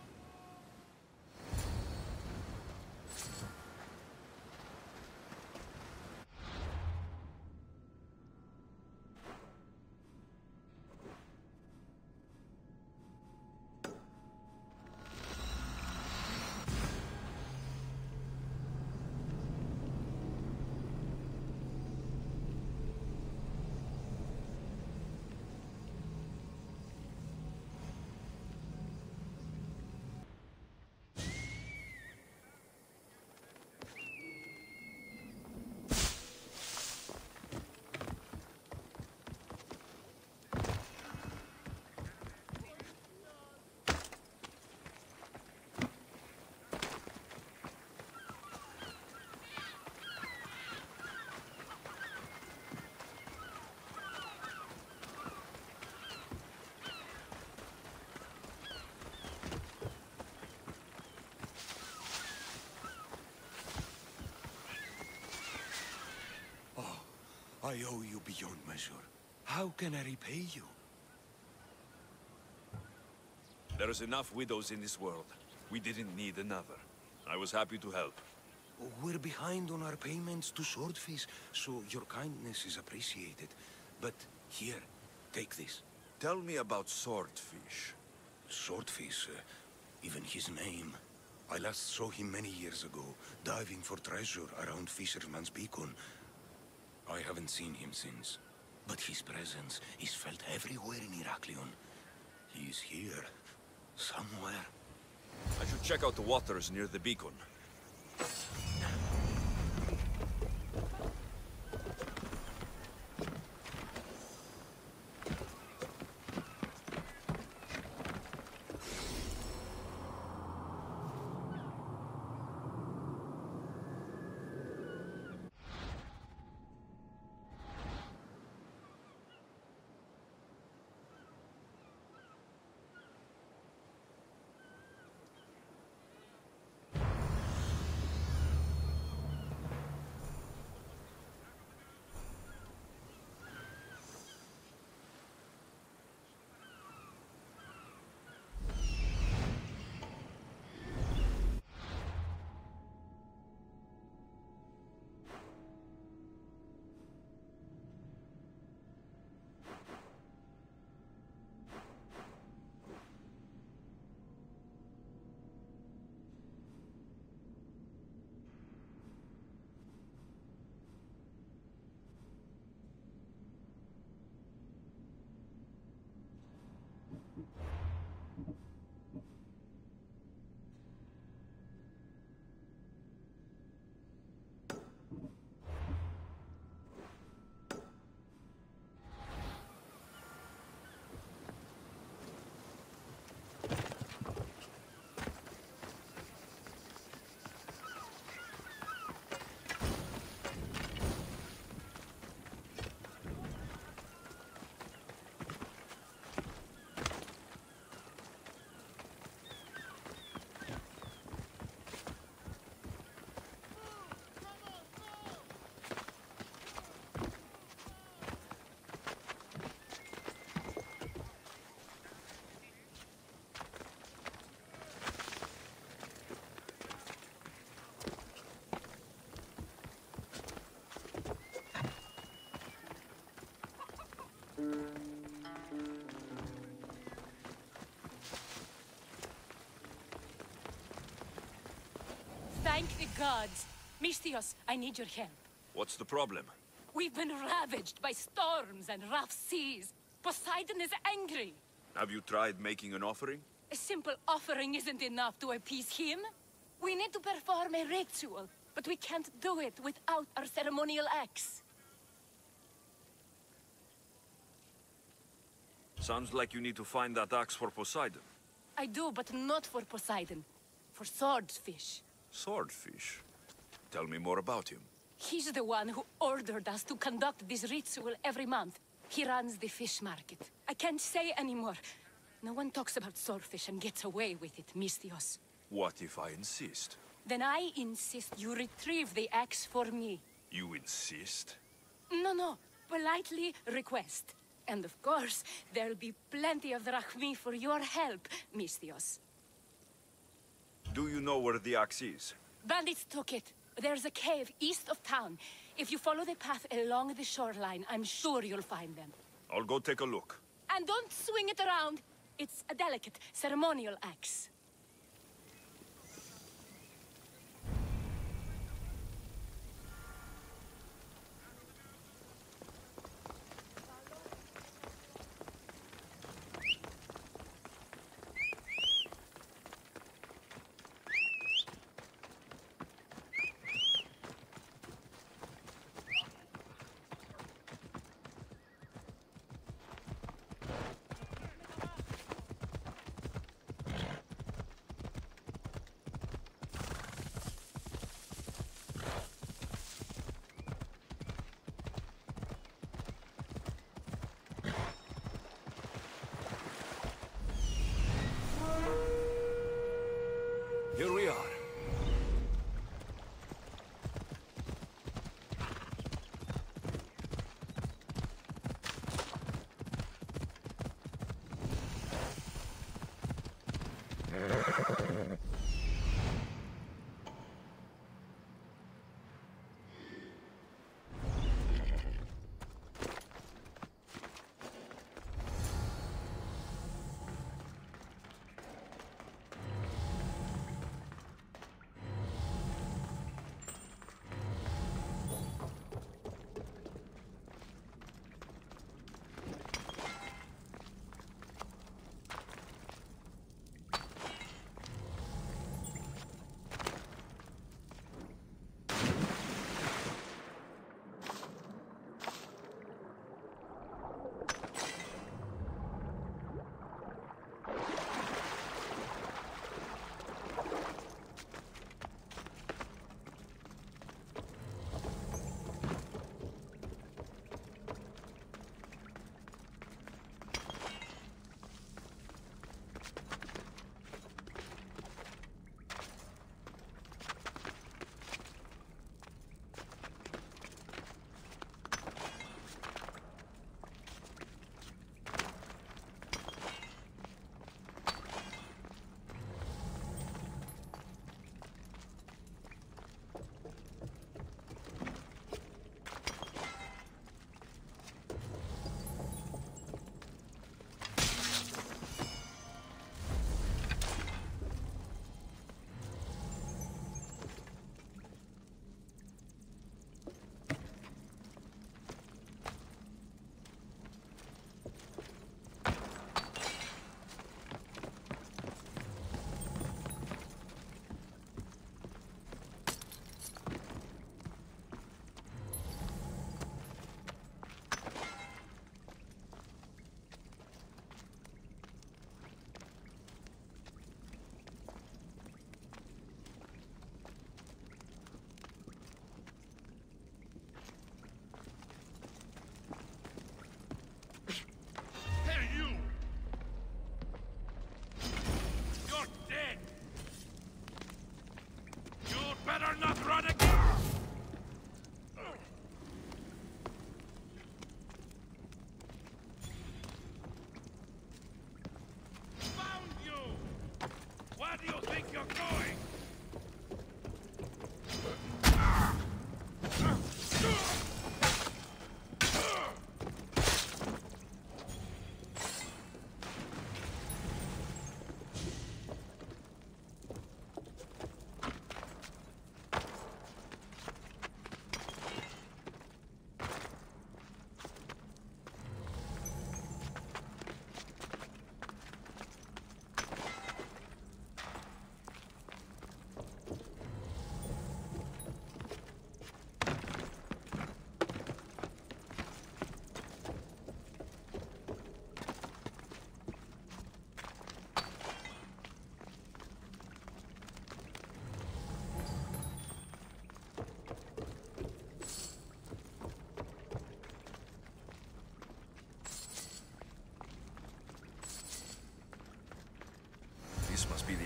Speaker 9: I owe you beyond measure. How can I repay you?
Speaker 2: There's enough widows in this world. We didn't need another. I was happy to help.
Speaker 9: We're behind on our payments to Swordfish, so your kindness is appreciated. But here, take this.
Speaker 2: Tell me about Swordfish.
Speaker 9: Swordfish, even his name. I last saw him many years ago, diving for treasure around Fisherman's Beacon. I haven't seen him since, but his presence is felt everywhere in Heraklion. He is here, somewhere.
Speaker 2: I should check out the waters near the beacon.
Speaker 13: The gods! Misthios, I need your help.
Speaker 2: What's the problem?
Speaker 13: We've been ravaged by storms and rough seas. Poseidon is angry.
Speaker 2: Have you tried making an offering?
Speaker 13: A simple offering isn't enough to appease him. We need to perform a ritual, but we can't do it without our ceremonial axe.
Speaker 2: Sounds like you need to find that axe for Poseidon.
Speaker 13: I do, but not for Poseidon. For Swordfish.
Speaker 2: Swordfish? Tell me more about him.
Speaker 13: He's the one who ordered us to conduct this ritual every month. He runs the fish market. I can't say anymore. No one talks about swordfish and gets away with it, Misthios.
Speaker 2: What if I insist?
Speaker 13: Then I insist you retrieve the axe for me.
Speaker 2: You insist?
Speaker 13: No. Politely request. And of course, there'll be plenty of drachmi for your help, Misthios.
Speaker 2: Do you know where the axe is?
Speaker 13: Bandits took it. There's a cave east of town. If you follow the path along the shoreline, I'm sure you'll find them.
Speaker 2: I'll go take a look.
Speaker 13: And don't swing it around. It's a delicate, ceremonial axe.
Speaker 2: Here we are.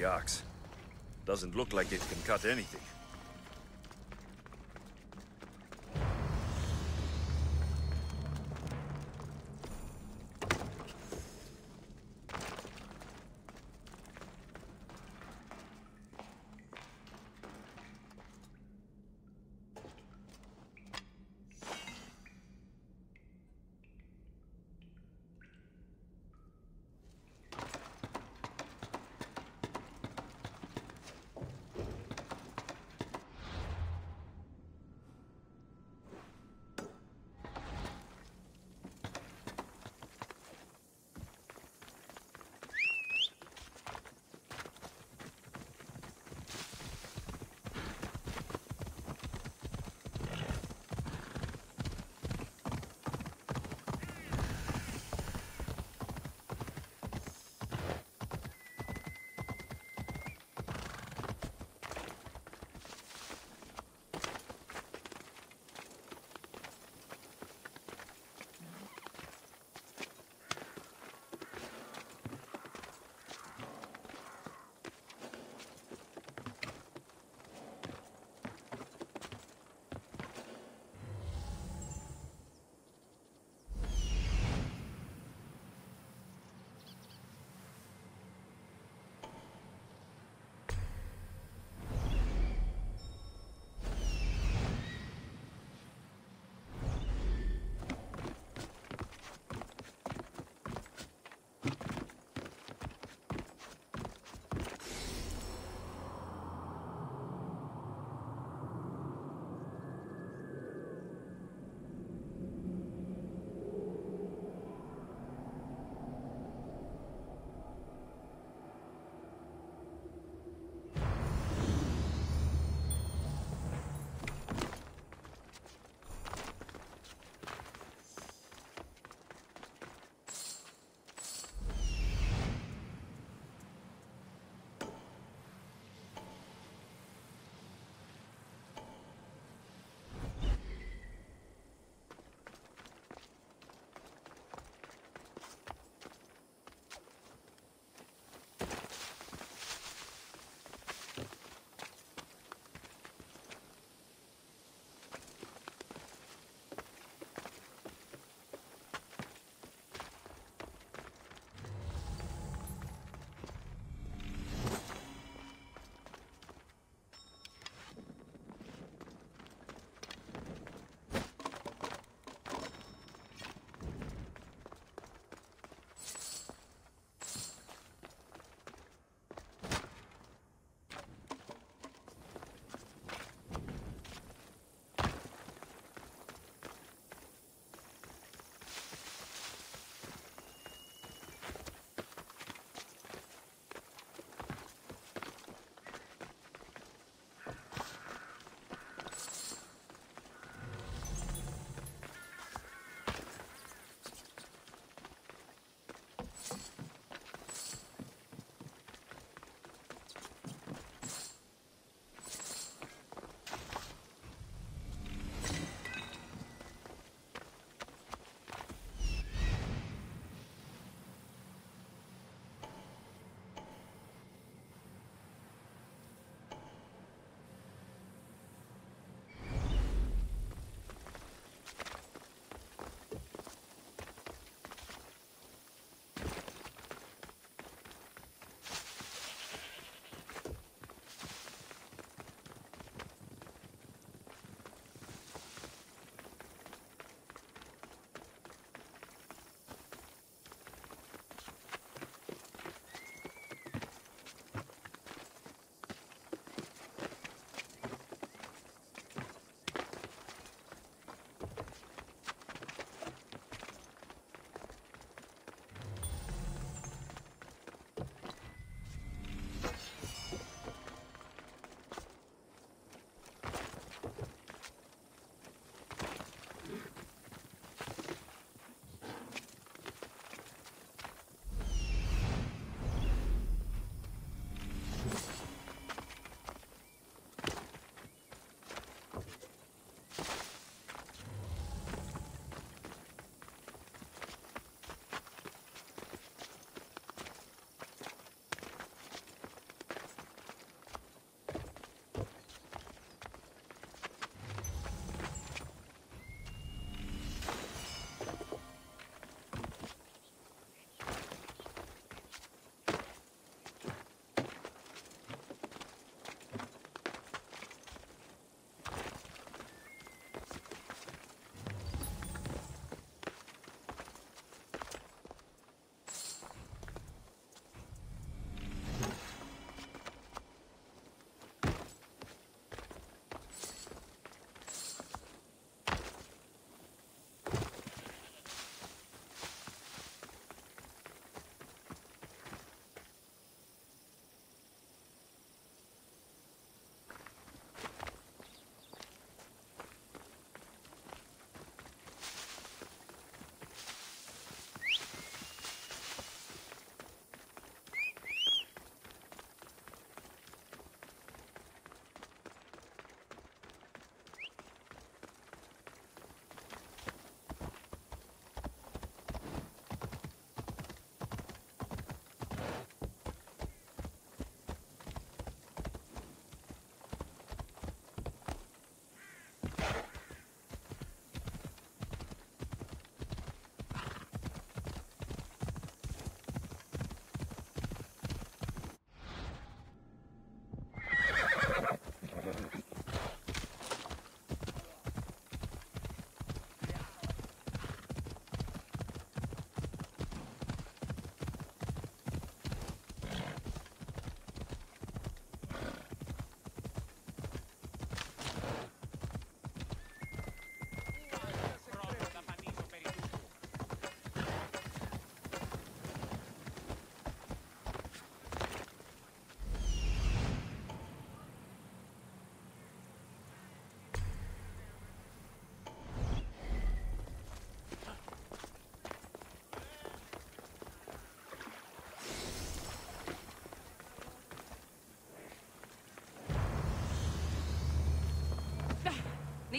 Speaker 2: the axe. Doesn't look like it can cut anything.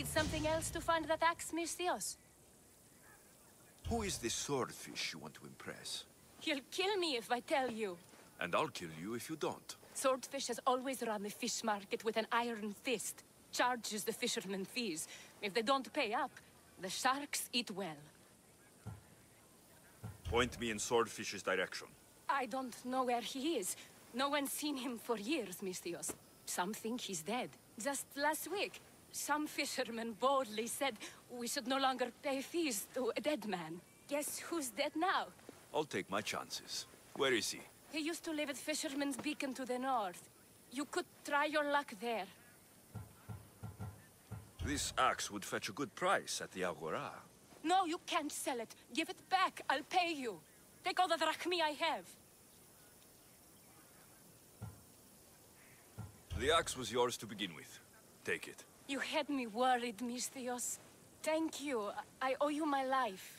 Speaker 13: Need something else to find that axe, Misthios?
Speaker 2: Who is this swordfish you want to impress?
Speaker 13: He'll kill me if I tell you.
Speaker 2: And I'll kill you if you don't.
Speaker 13: Swordfish has always run the fish market with an iron fist. Charges the fishermen fees. If they don't pay up, the sharks eat well.
Speaker 2: Point me in Swordfish's direction.
Speaker 13: I don't know where he is. No one's seen him for years, Misthios. Some think he's dead. Just last week, some fishermen boldly said we should no longer pay fees to a dead man. Guess who's dead now?
Speaker 2: I'll take my chances. Where is he?
Speaker 13: He used to live at Fisherman's Beacon to the north. You could try your luck there.
Speaker 2: This axe would fetch a good price at the Agora.
Speaker 13: No, you can't sell it. Give it back. I'll pay you. Take all the drachmi I have.
Speaker 2: The axe was yours to begin with. Take it.
Speaker 13: You had me worried, Misthios. Thank you. I owe you my life.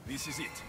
Speaker 2: This is it.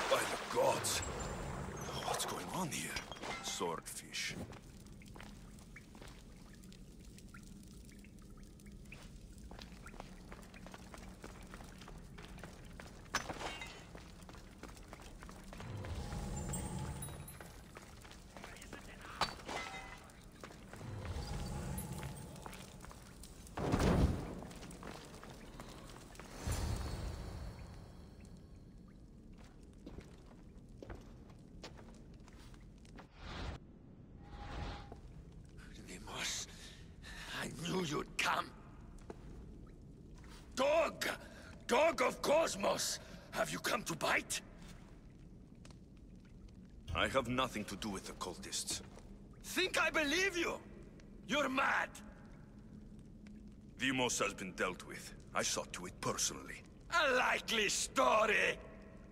Speaker 2: By the gods! What's going on here? Swordfish.
Speaker 5: I knew you'd come. Dog! Dog of Cosmos! Have you come to bite?
Speaker 2: I have nothing to do with the cultists.
Speaker 5: Think I believe you? You're mad!
Speaker 2: Deimos has been dealt with. I saw to it personally.
Speaker 5: A likely story!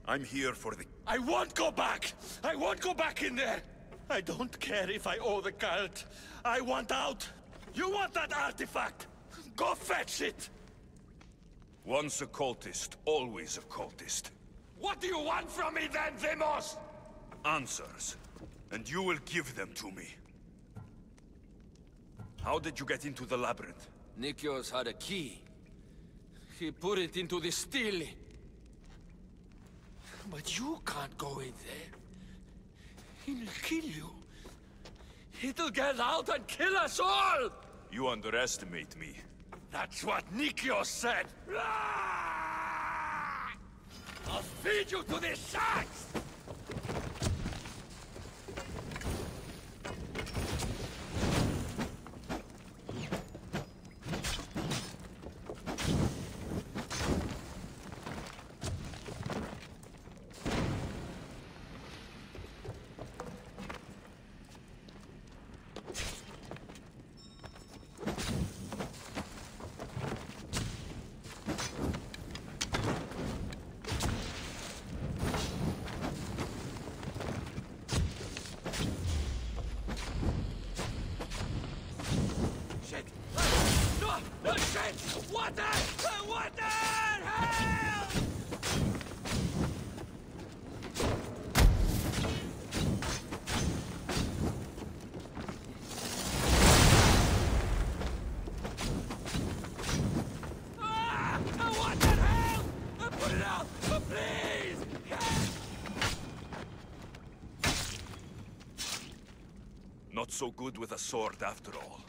Speaker 2: I'm here for the...
Speaker 5: I won't go back! I won't go back in there! I don't care if I owe the cult. I want out! You want that artifact? Go fetch it!
Speaker 2: Once a cultist, always a cultist.
Speaker 5: What do you want from me then, Deimos?
Speaker 2: Answers. And you will give them to me. How did you get into the labyrinth?
Speaker 16: Nikios had a key. He put it into the stele.
Speaker 5: But you can't go in there. He'll kill you. It'll get out and kill us all!
Speaker 2: You underestimate me.
Speaker 5: That's what Nikios said! I'll feed you to the sharks! Water! Water! Help! Water! Help! Put it out! Please! Help!
Speaker 2: Not so good with a sword after all.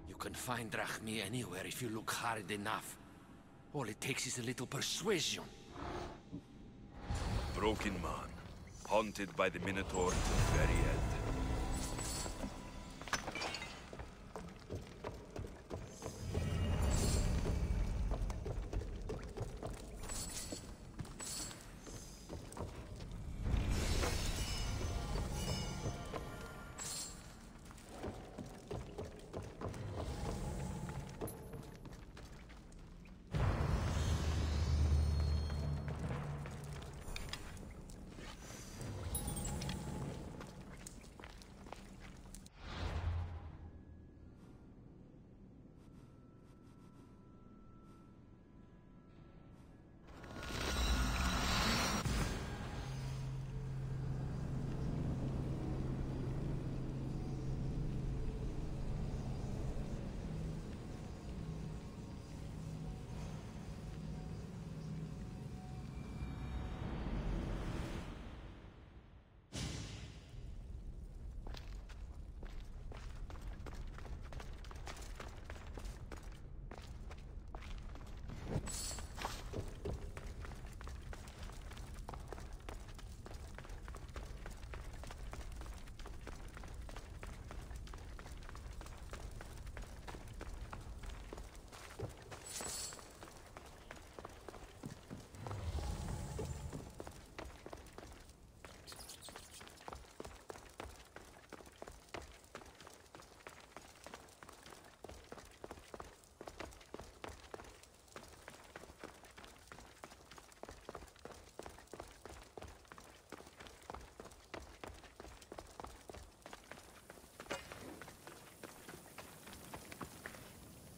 Speaker 8: You can find Drachmi anywhere if you look hard enough. All it takes is a little persuasion.
Speaker 2: Broken man, haunted by the Minotaur to the very end.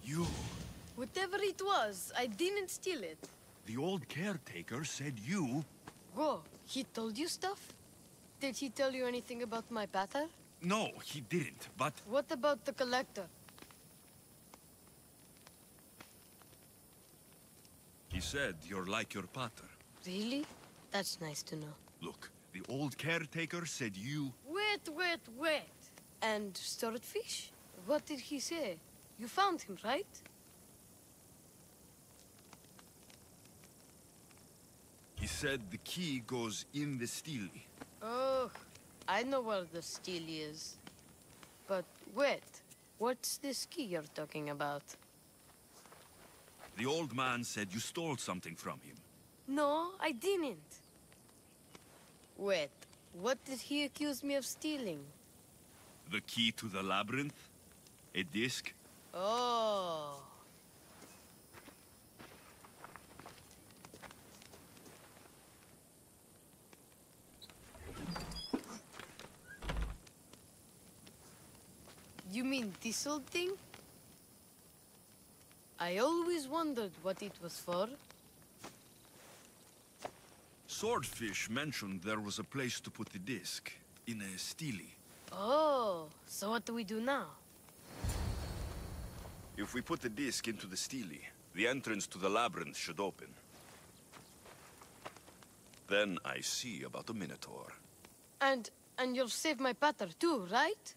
Speaker 2: You...
Speaker 10: Whatever it was, I didn't steal it.
Speaker 2: The old caretaker said you...
Speaker 10: Go. He told you stuff? Did he tell you anything about my pater?
Speaker 2: No, he didn't, but...
Speaker 10: What about the collector?
Speaker 2: He said you're like your pater.
Speaker 10: Really? That's nice to know.
Speaker 2: Look, the old caretaker said you...
Speaker 10: Wait. And swordfish? What did he say? You found him, right?
Speaker 2: He said the key goes in the stele.
Speaker 10: Oh, I know where the steel is. But wait, what's this key you're talking about?
Speaker 2: The old man said you stole something from him.
Speaker 10: No, I didn't. Wait, what did he accuse me of stealing?
Speaker 2: The key to the labyrinth? A disc?
Speaker 10: Oh. You mean this old thing? I always wondered what it was for.
Speaker 2: Swordfish mentioned there was a place to put the disc. In a stele.
Speaker 10: Oh, so what do we do now?
Speaker 2: If we put the disc into the stele, the entrance to the labyrinth should open. Then I see about the Minotaur.
Speaker 10: And you'll save my pater too, right?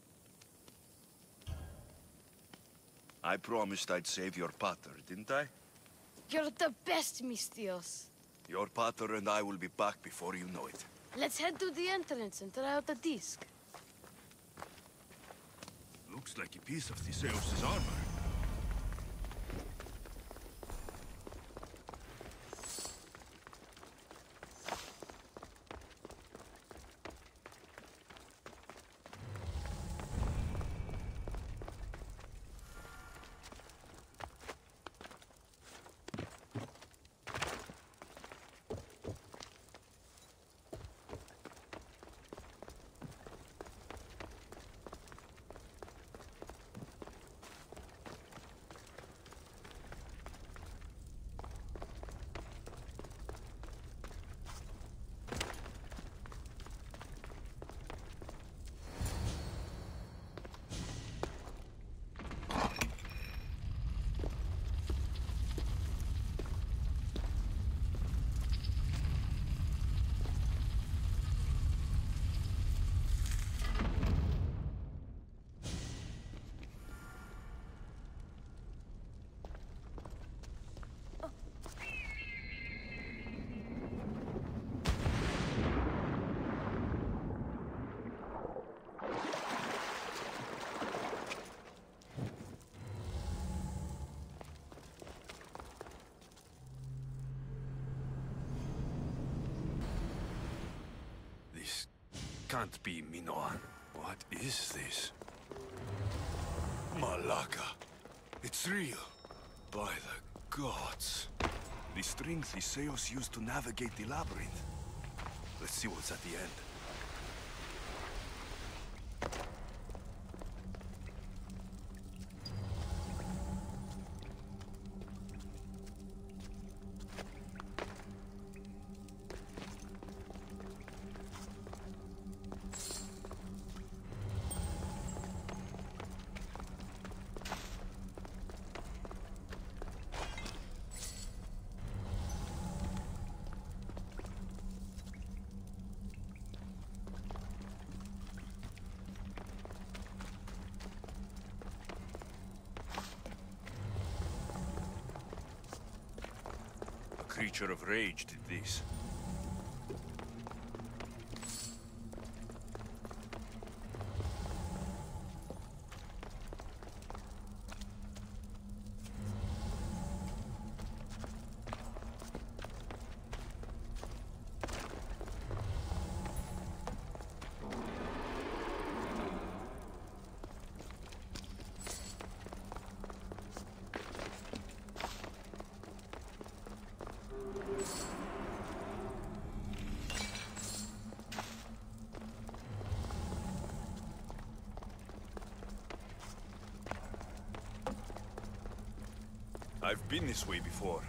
Speaker 2: I promised I'd save your pater, didn't I?
Speaker 10: You're the best, Mistios.
Speaker 2: Your pater and I will be back before you know it.
Speaker 10: Let's head to the entrance and try out the disc.
Speaker 2: Looks like a piece of Theseus' armor. This can't be Minoan. What is this? Malaka. It's real. By the gods. The strings Theseus used to navigate the labyrinth. Let's see what's at the end. Creature of rage did this. I've been this way before.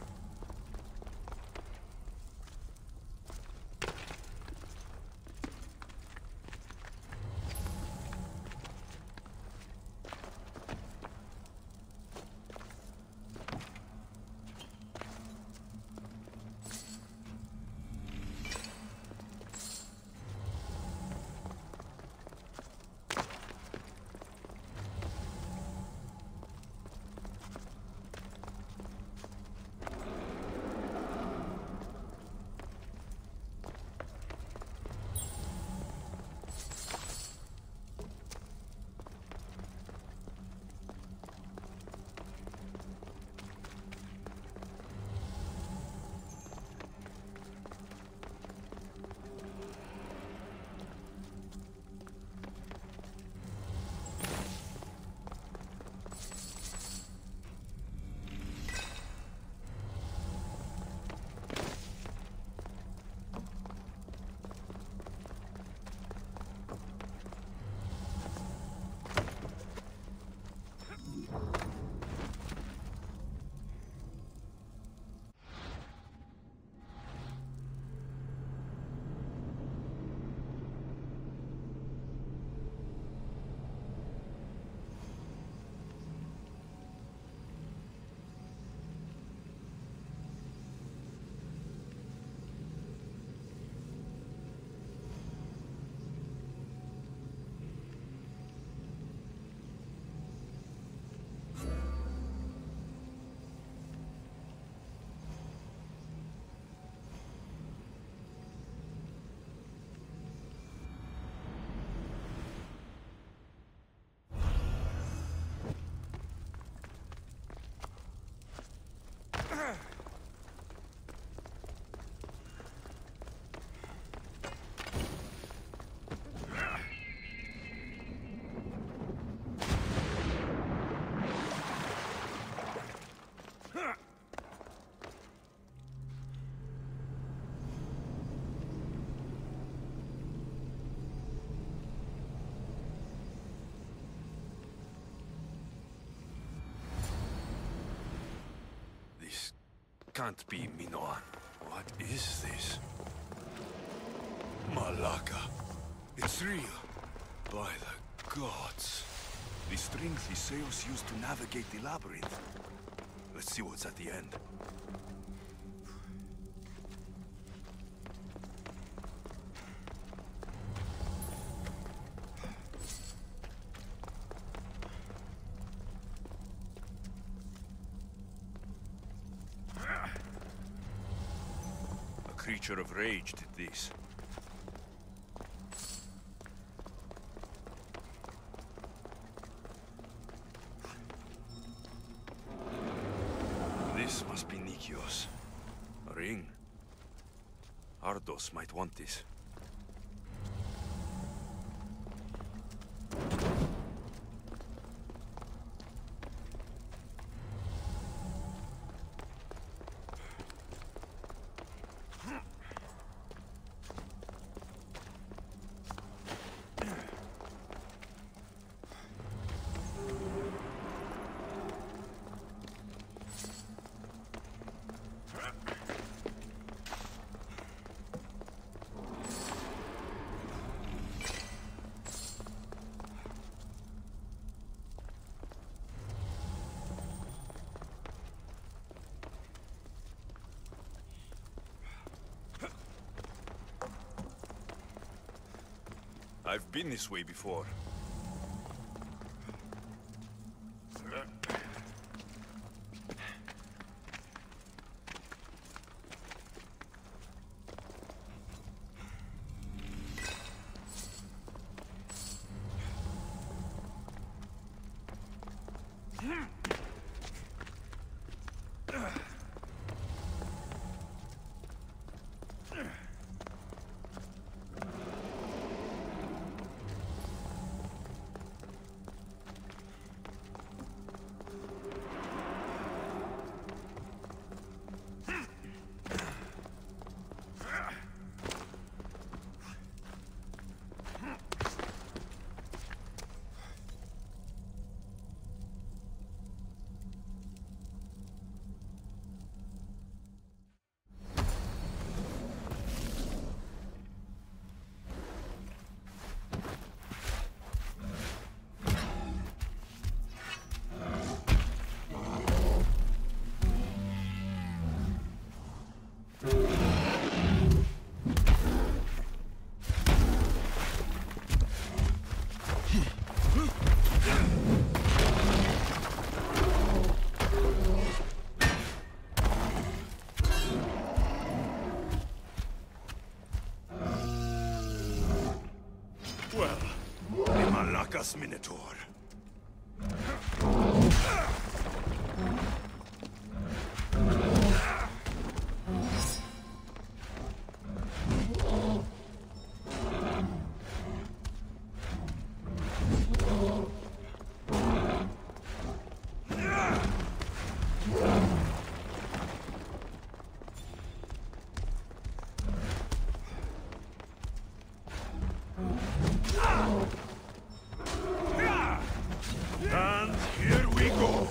Speaker 2: can't be, Minotaur. What is this? Malaka. It's real. By the gods. The strength the sails used to navigate the labyrinth. Let's see what's at the end. A creature of rage did this. This must be Nikios. A ring. Ardos might want this. I've been this way before. Well, Malaka's Minotaur. And here we go.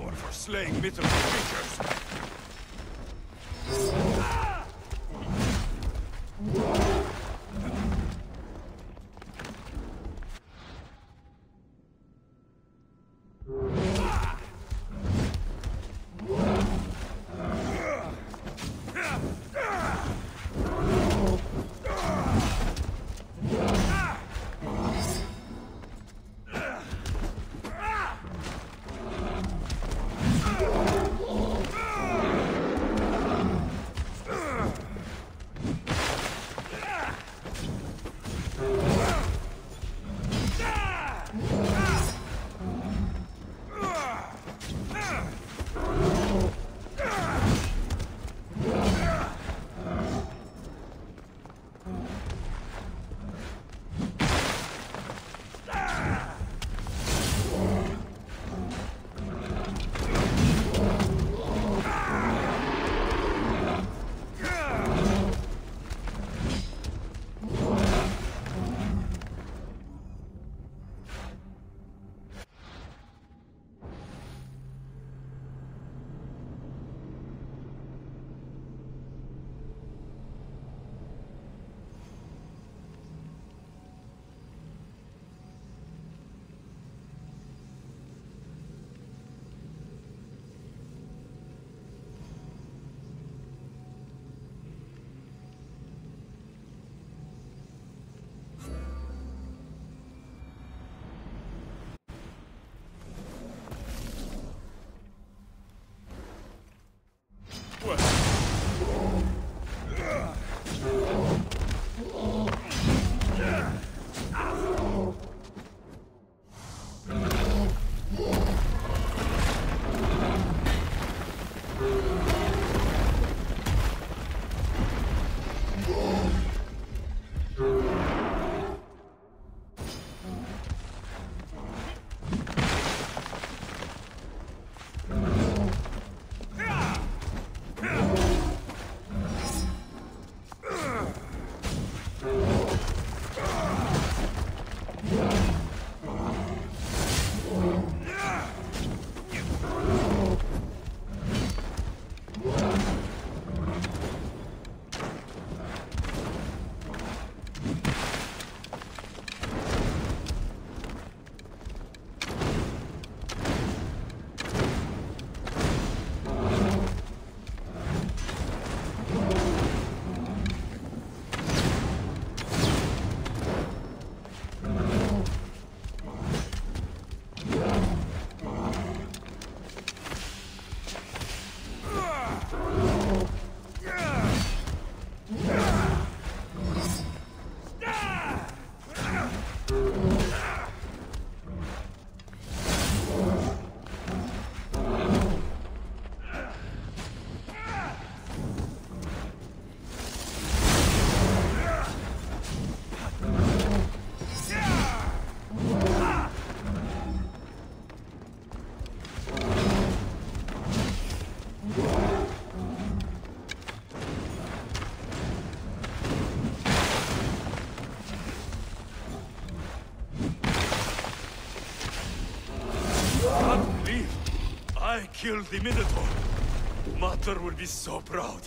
Speaker 2: Or for slaying mythical creatures. I killed the Minotaur. Mater will be so proud.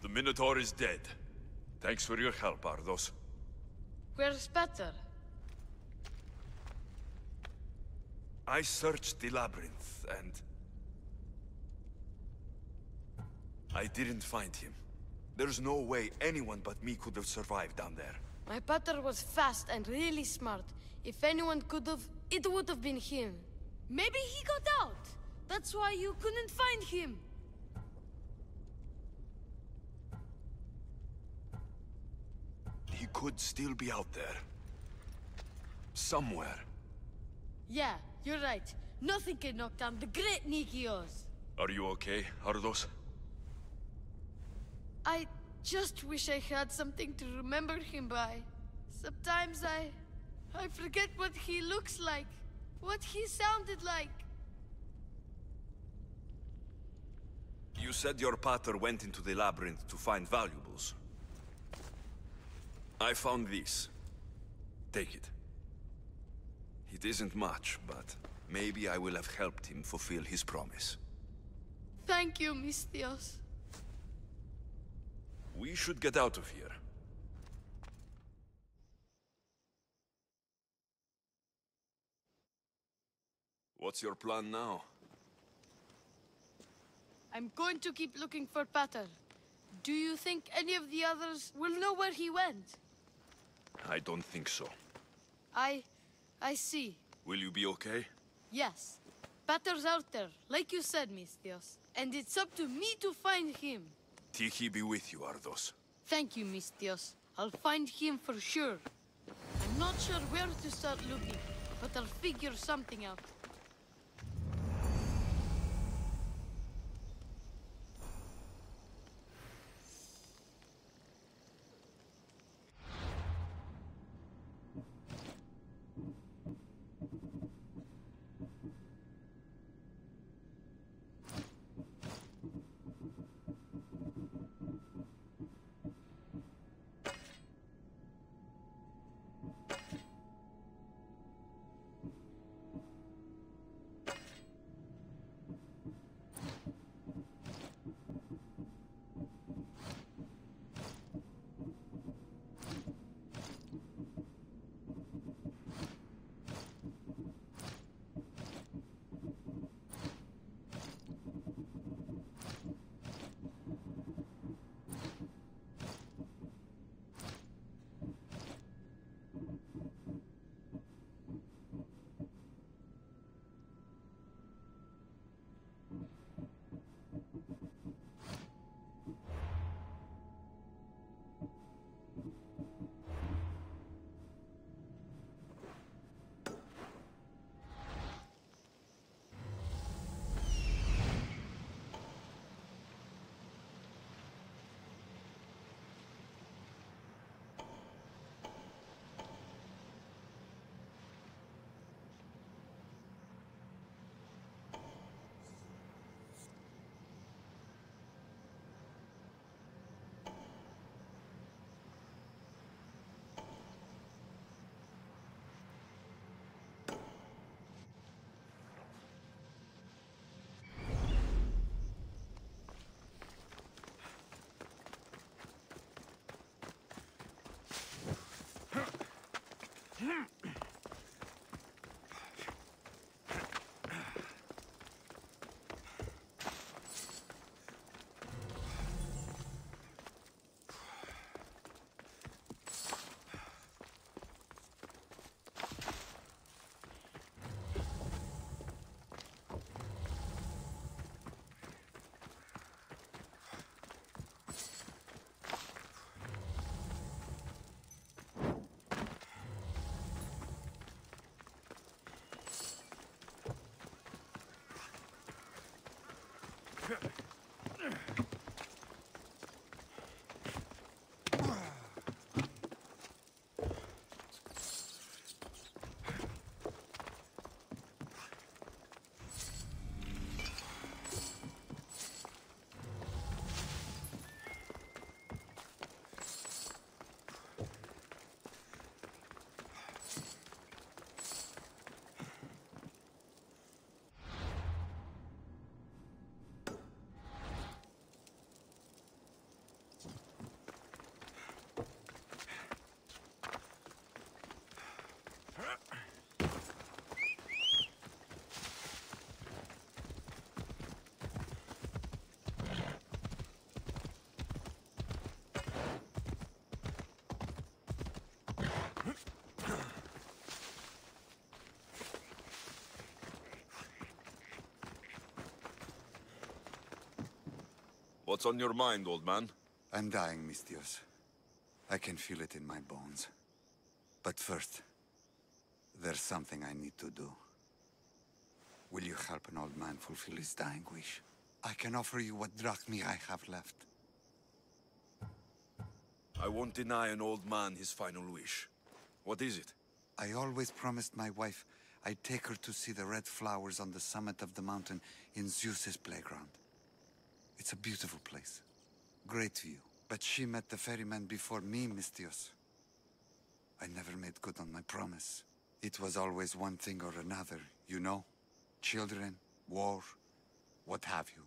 Speaker 2: The Minotaur is dead. Thanks for your help, Ardos.
Speaker 10: Where's Peter?
Speaker 2: I searched the labyrinth, and... I didn't find him. There's no way anyone but me could have survived down there.
Speaker 10: My pater was fast and really smart. If anyone could have, it would have been him. Maybe he got out. That's why you couldn't find him.
Speaker 2: He could still be out there. Somewhere.
Speaker 10: Yeah, you're right. Nothing can knock down the great Nikios.
Speaker 2: Are you okay, Ardos?
Speaker 10: I just wish I had something to remember him by. Sometimes I forget what he looks like, what he sounded like.
Speaker 2: You said your pater went into the labyrinth to find valuables. I found this. Take it. It isn't much, but maybe I will have helped him fulfill his promise.
Speaker 10: Thank you, Misthios.
Speaker 2: We should get out of here. What's your plan now?
Speaker 10: I'm going to keep looking for Pater. Do you think any of the others will know where he went?
Speaker 2: I don't think so.
Speaker 10: I see.
Speaker 2: Will you be okay?
Speaker 10: Yes. Pater's out there, like you said, Misthios. And it's up to me to find him.
Speaker 2: Tiki be with you, Ardos.
Speaker 10: Thank you, Misthios. I'll find him for sure. I'm not sure where to start looking, but I'll figure something out.
Speaker 2: What's on your mind, old man?
Speaker 18: I'm dying, Mistios. I can feel it in my bones. But first, there's something I need to do. Will you help an old man fulfill his dying wish? I can offer you what drachmi I have left.
Speaker 2: I won't deny an old man his final wish. What is it?
Speaker 18: I always promised my wife I'd take her to see the red flowers on the summit of the mountain in Zeus's playground. It's a beautiful place. Great view. But she met the ferryman before me, Mistios. I never made good on my promise. It was always one thing or another, you know? Children, war, what have you.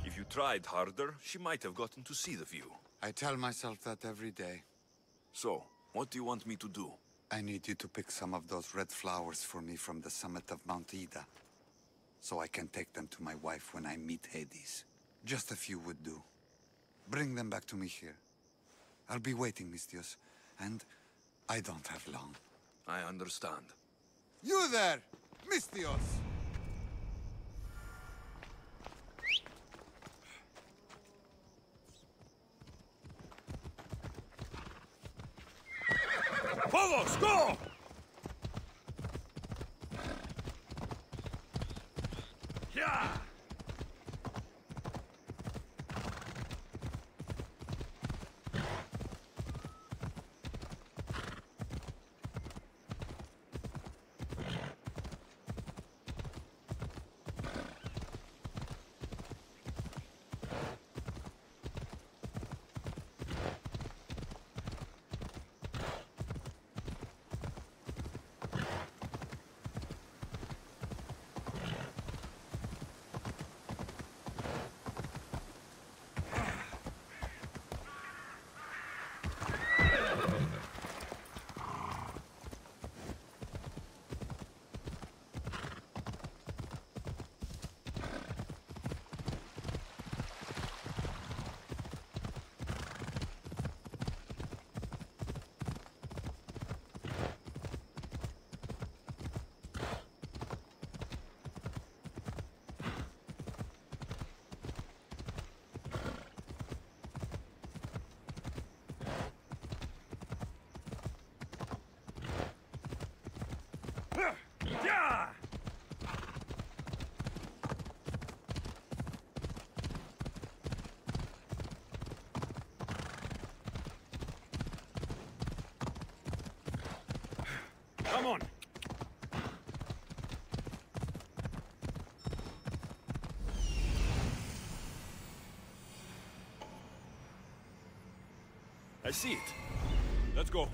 Speaker 2: If you tried harder, she might have gotten to see the view.
Speaker 18: I tell myself that every day.
Speaker 2: So, what do you want me to do?
Speaker 18: I need you to pick some of those red flowers for me from the summit of Mount Ida, so I can take them to my wife when I meet Hades. Just a few would do. Bring them back to me here. I'll be waiting, Mistios, and I don't have long.
Speaker 2: I understand.
Speaker 18: You there, Mistios!
Speaker 5: Phobos, go! Yeah! Yeah! Come on.
Speaker 2: I see it. Let's go.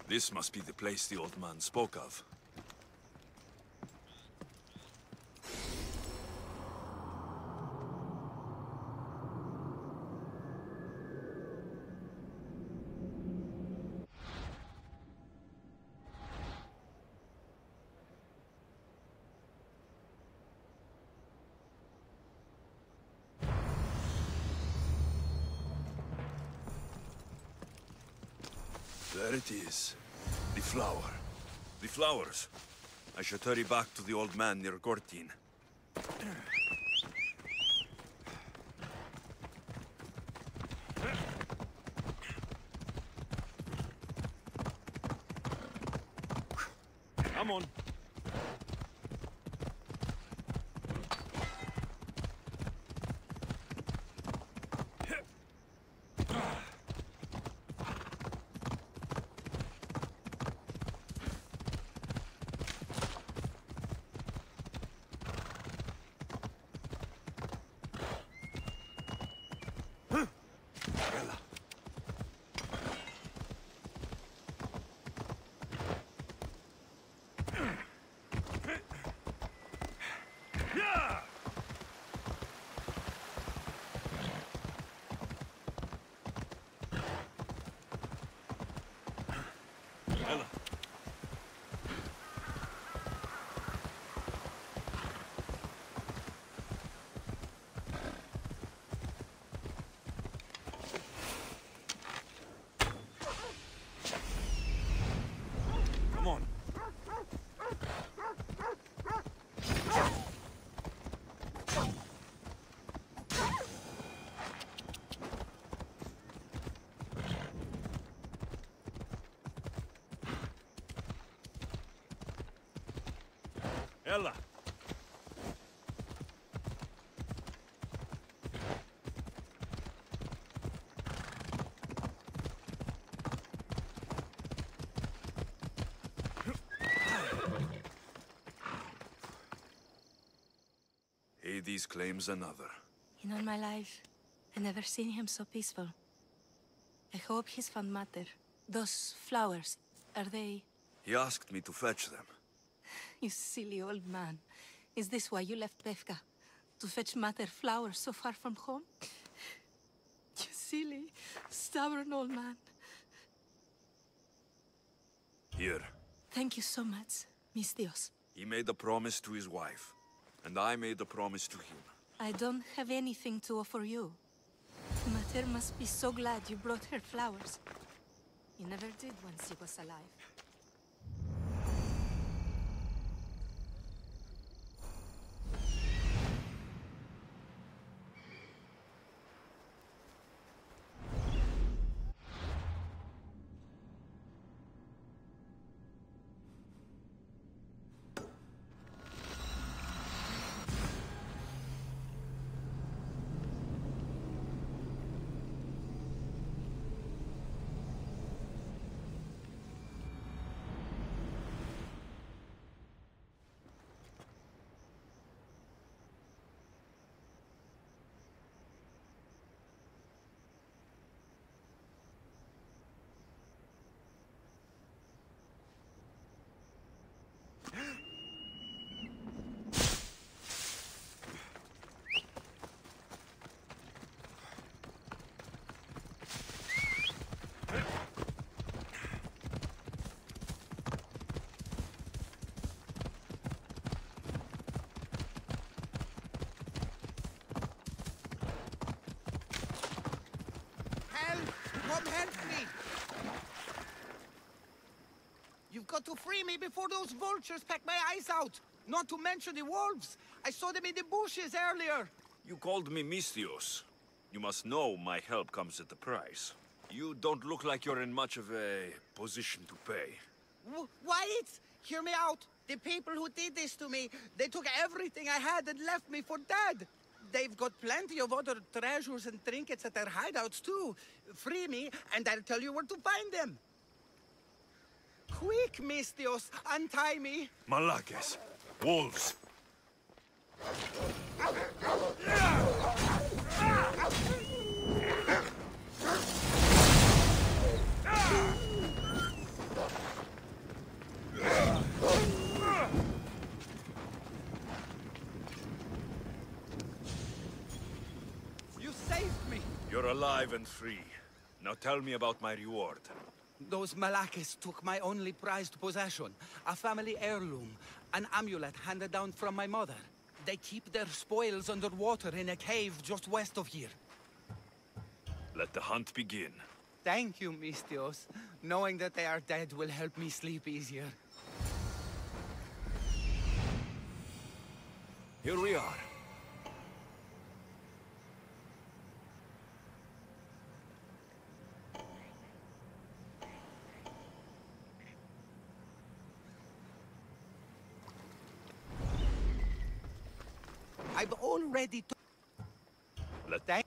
Speaker 2: This must be the place the old man spoke of. There it is. The flower. The flowers. I should hurry back to the old man near Gortyn.
Speaker 5: Come on.
Speaker 2: Ella! Hades claims another.
Speaker 19: In all my life, I never seen him so peaceful. I hope he's found Mater. Those flowers, are they...
Speaker 2: He asked me to fetch them.
Speaker 19: You silly old man. Is this why you left Befka? To fetch Mater flowers so far from home? You silly, stubborn old man.
Speaker 2: Here.
Speaker 19: Thank you so much, Mistios.
Speaker 2: He made a promise to his wife, and I made a promise to him.
Speaker 19: I don't have anything to offer you. Mater must be so glad you brought her flowers. You never did when she was alive.
Speaker 20: Come help me! You've got to free me before those vultures peck my eyes out! Not to mention the wolves! I saw them in the bushes earlier!
Speaker 2: You called me Mistios. You must know my help comes at a price. You don't look like you're in much of a position to pay.
Speaker 20: Wyatt! Hear me out! The people who did this to me, they took everything I had and left me for dead! They've got plenty of other treasures and trinkets at their hideouts, too. Free me, and I'll tell you where to find them. Quick, Mistios, untie me.
Speaker 2: Malakes. Wolves. You're alive and free. Now tell me about my reward.
Speaker 20: Those Malakes took my only prized possession, a family heirloom, an amulet handed down from my mother. They keep their spoils underwater in a cave just west of here.
Speaker 2: Let the hunt begin.
Speaker 20: Thank you, Mistios. Knowing that they are dead will help me sleep easier.
Speaker 2: Here we are.
Speaker 20: I've already
Speaker 2: Let
Speaker 20: thank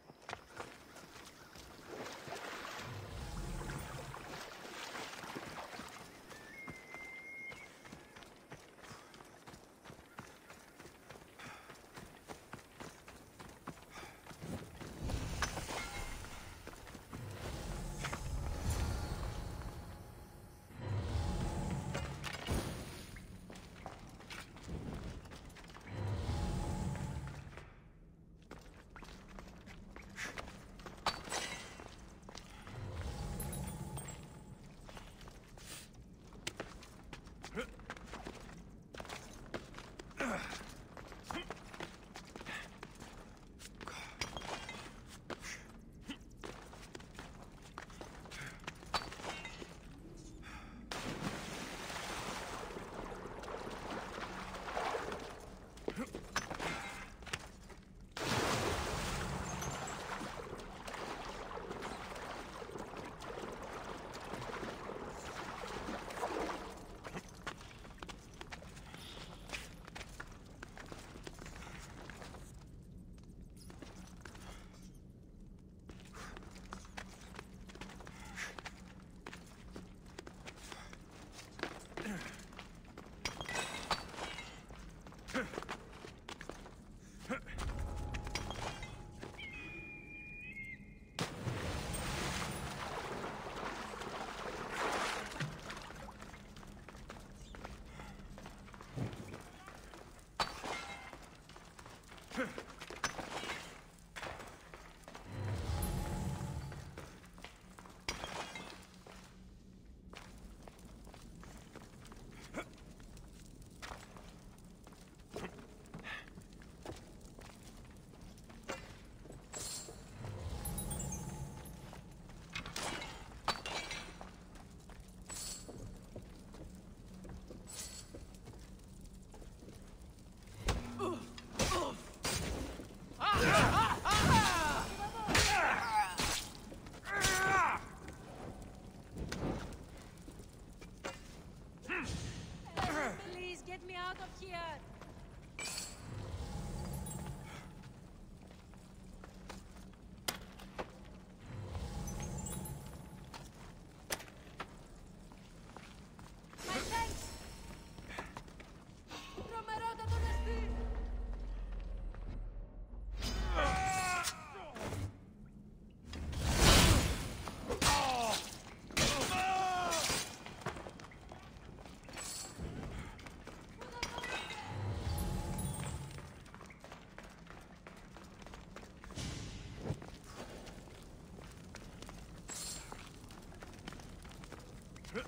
Speaker 2: This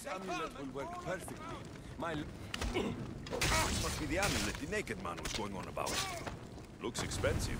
Speaker 2: amulet will work perfectly. This must be the amulet the naked man was going on about. Looks expensive.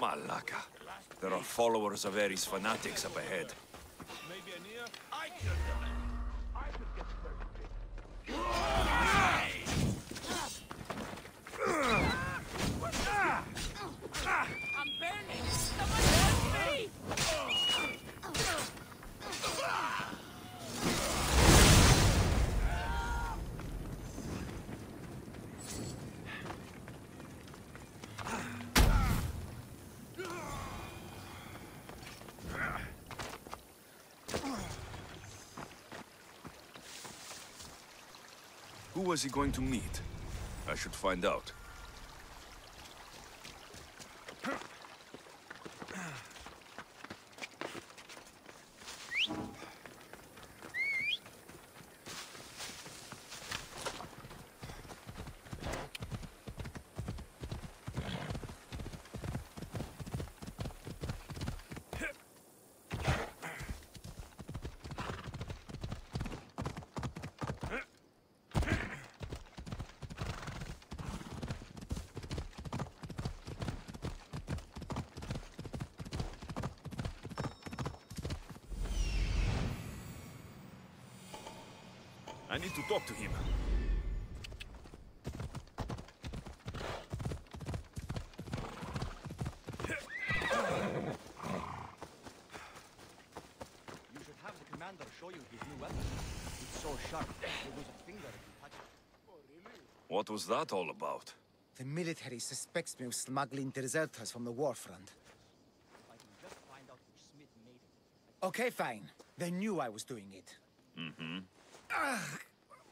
Speaker 2: Malaka. There are followers of Ares fanatics up ahead.
Speaker 5: Maybe Aeneas? I killed the man. I could get
Speaker 12: I'm burning! Someone help me!
Speaker 2: Who was he going to meet? I should find out. I need to talk to him.
Speaker 21: You should have the commander show you his new weapon. It's so sharp, you lose a finger if you touch it.
Speaker 2: What was that all about?
Speaker 17: The military suspects me of smuggling deserters from the war front.
Speaker 21: If I can just find out which smith made it.
Speaker 17: Okay, fine. They knew I was doing it.
Speaker 2: Mm-hmm.
Speaker 17: Ugh!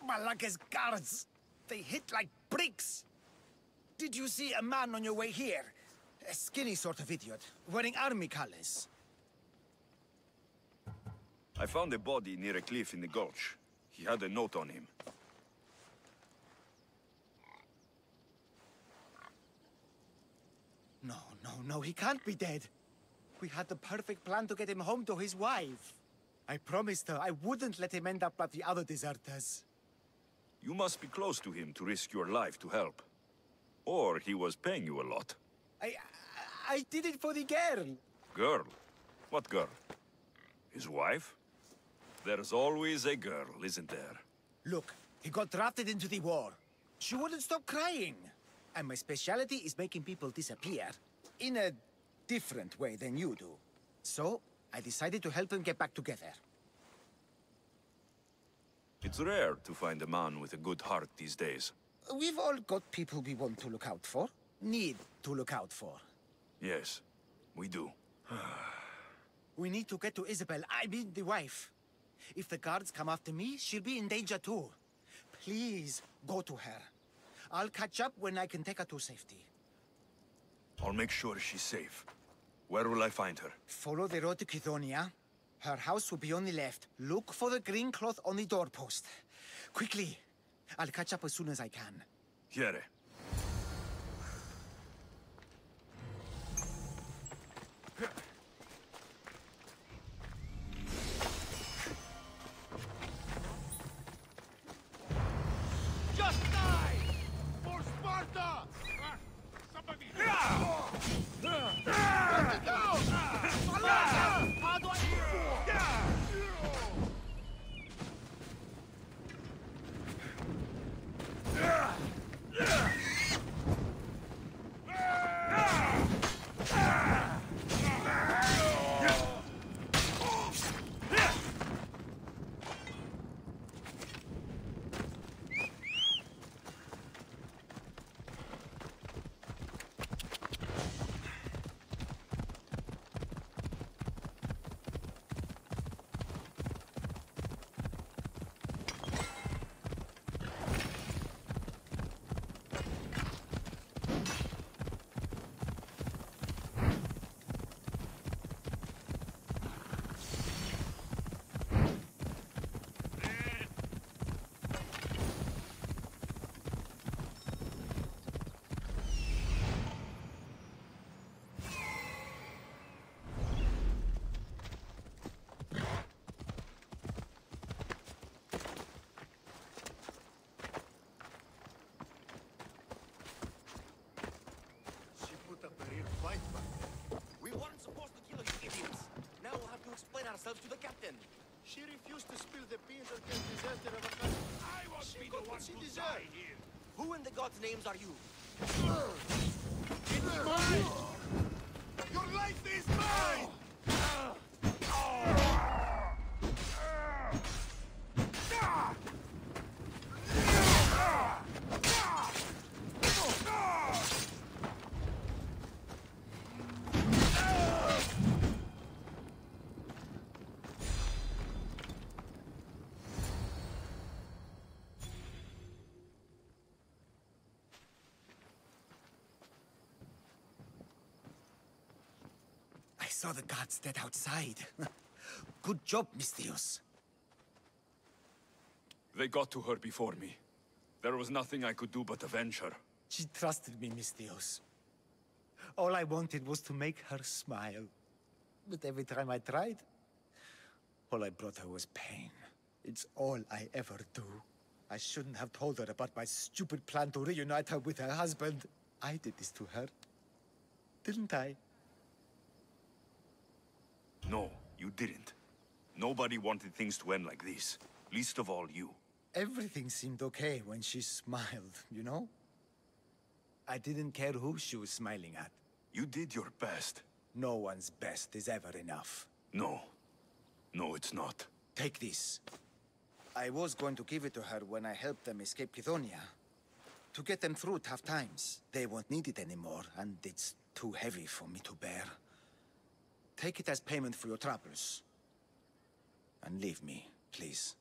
Speaker 17: Malaka's guards! They hit like bricks. Did you see a man on your way here? A skinny sort of idiot, wearing army colors.
Speaker 2: I found a body near a cliff in the gulch. He had a note on him.
Speaker 17: No, he can't be dead. We had the perfect plan to get him home to his wife. I promised her I wouldn't let him end up like the other deserters.
Speaker 2: You must be close to him to risk your life to help. Or he was paying you a lot.
Speaker 17: I did it for the girl.
Speaker 2: Girl? What girl? His wife? There's always a girl, isn't there?
Speaker 17: Look, he got drafted into the war. She wouldn't stop crying. And my specialty is making people disappear. In a different way than you do. So, I decided to help them get back together.
Speaker 2: It's rare to find a man with a good heart these days.
Speaker 17: We've all got people we want to look out for. Need to look out for.
Speaker 2: Yes, we do.
Speaker 17: We need to get to Isabel, I mean the wife. If the guards come after me, she'll be in danger too. Please, go to her. I'll catch up when I can take her to safety.
Speaker 2: I'll make sure she's safe. Where will I find her?
Speaker 17: Follow the road to Kithonia. Her house will be on the left. Look for the green cloth on the doorpost. Quickly. I'll catch up as soon as I can.
Speaker 2: Here.
Speaker 5: Just die! For Sparta! Somebody! Let it down! How do I...
Speaker 17: We weren't supposed to kill you idiots. Now we'll have to explain ourselves to the captain.
Speaker 11: She refused to spill the beans against disaster of a cousin.
Speaker 5: I won't be the one to die here.
Speaker 17: Who in the gods' names are you?
Speaker 5: It's mine! Your life is mine!
Speaker 17: I saw the guards dead outside. Good job, Misthios.
Speaker 2: They got to her before me. There was nothing I could do but avenge her.
Speaker 17: She trusted me, Misthios. All I wanted was to make her smile. But every time I tried, all I brought her was pain. It's all I ever do. I shouldn't have told her about my stupid plan to reunite her with her husband. I did this to her. Didn't I?
Speaker 2: No, you didn't. Nobody wanted things to end like this. Least of all you.
Speaker 17: Everything seemed okay when she smiled, you know? I didn't care who she was smiling at.
Speaker 2: You did your best.
Speaker 17: No one's best is ever enough.
Speaker 2: No. No, it's not.
Speaker 17: Take this. I was going to give it to her when I helped them escape Kithonia. To get them through tough times. They won't need it anymore, and it's too heavy for me to bear. Take it as payment for your troubles. And leave me, please.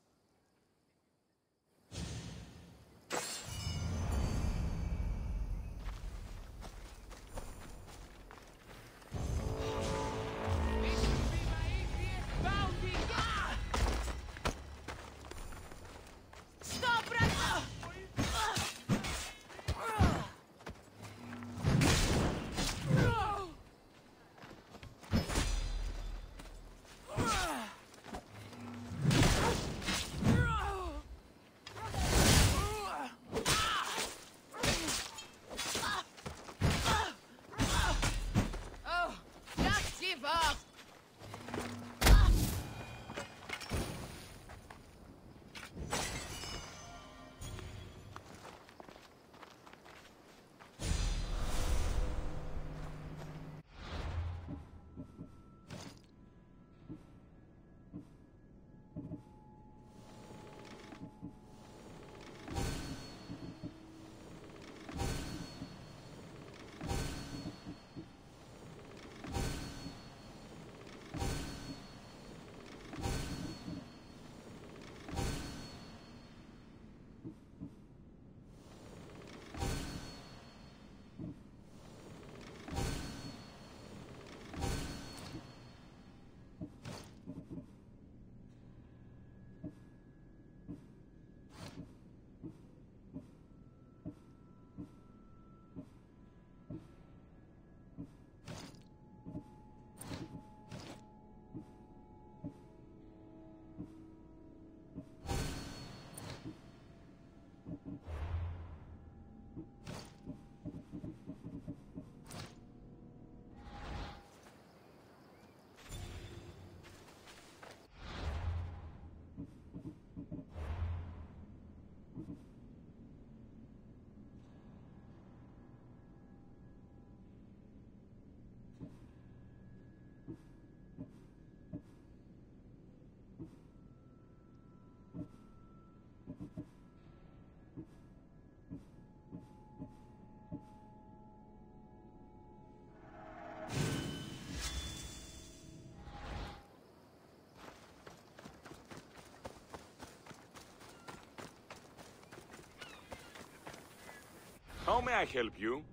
Speaker 1: How may I help you?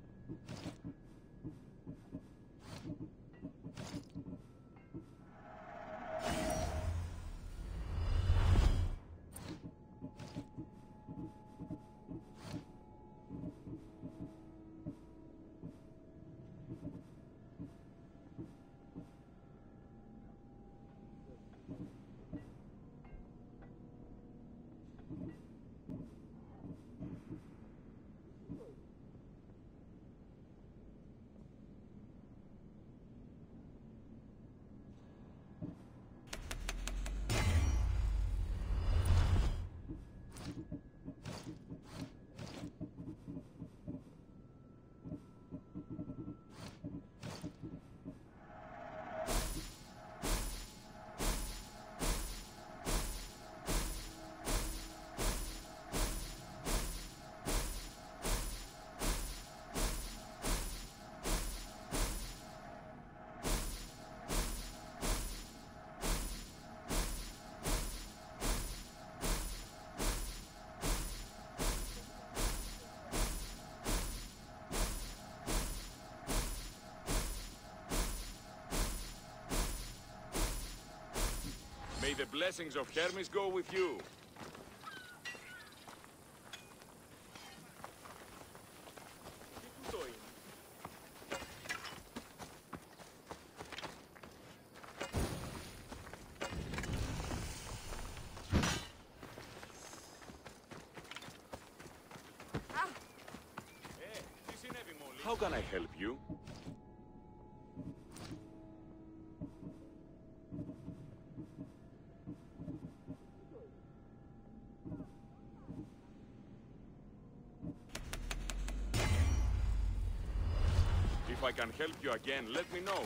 Speaker 1: May the blessings of Hermes go with you. How can I help you? If I can help you again, let me know.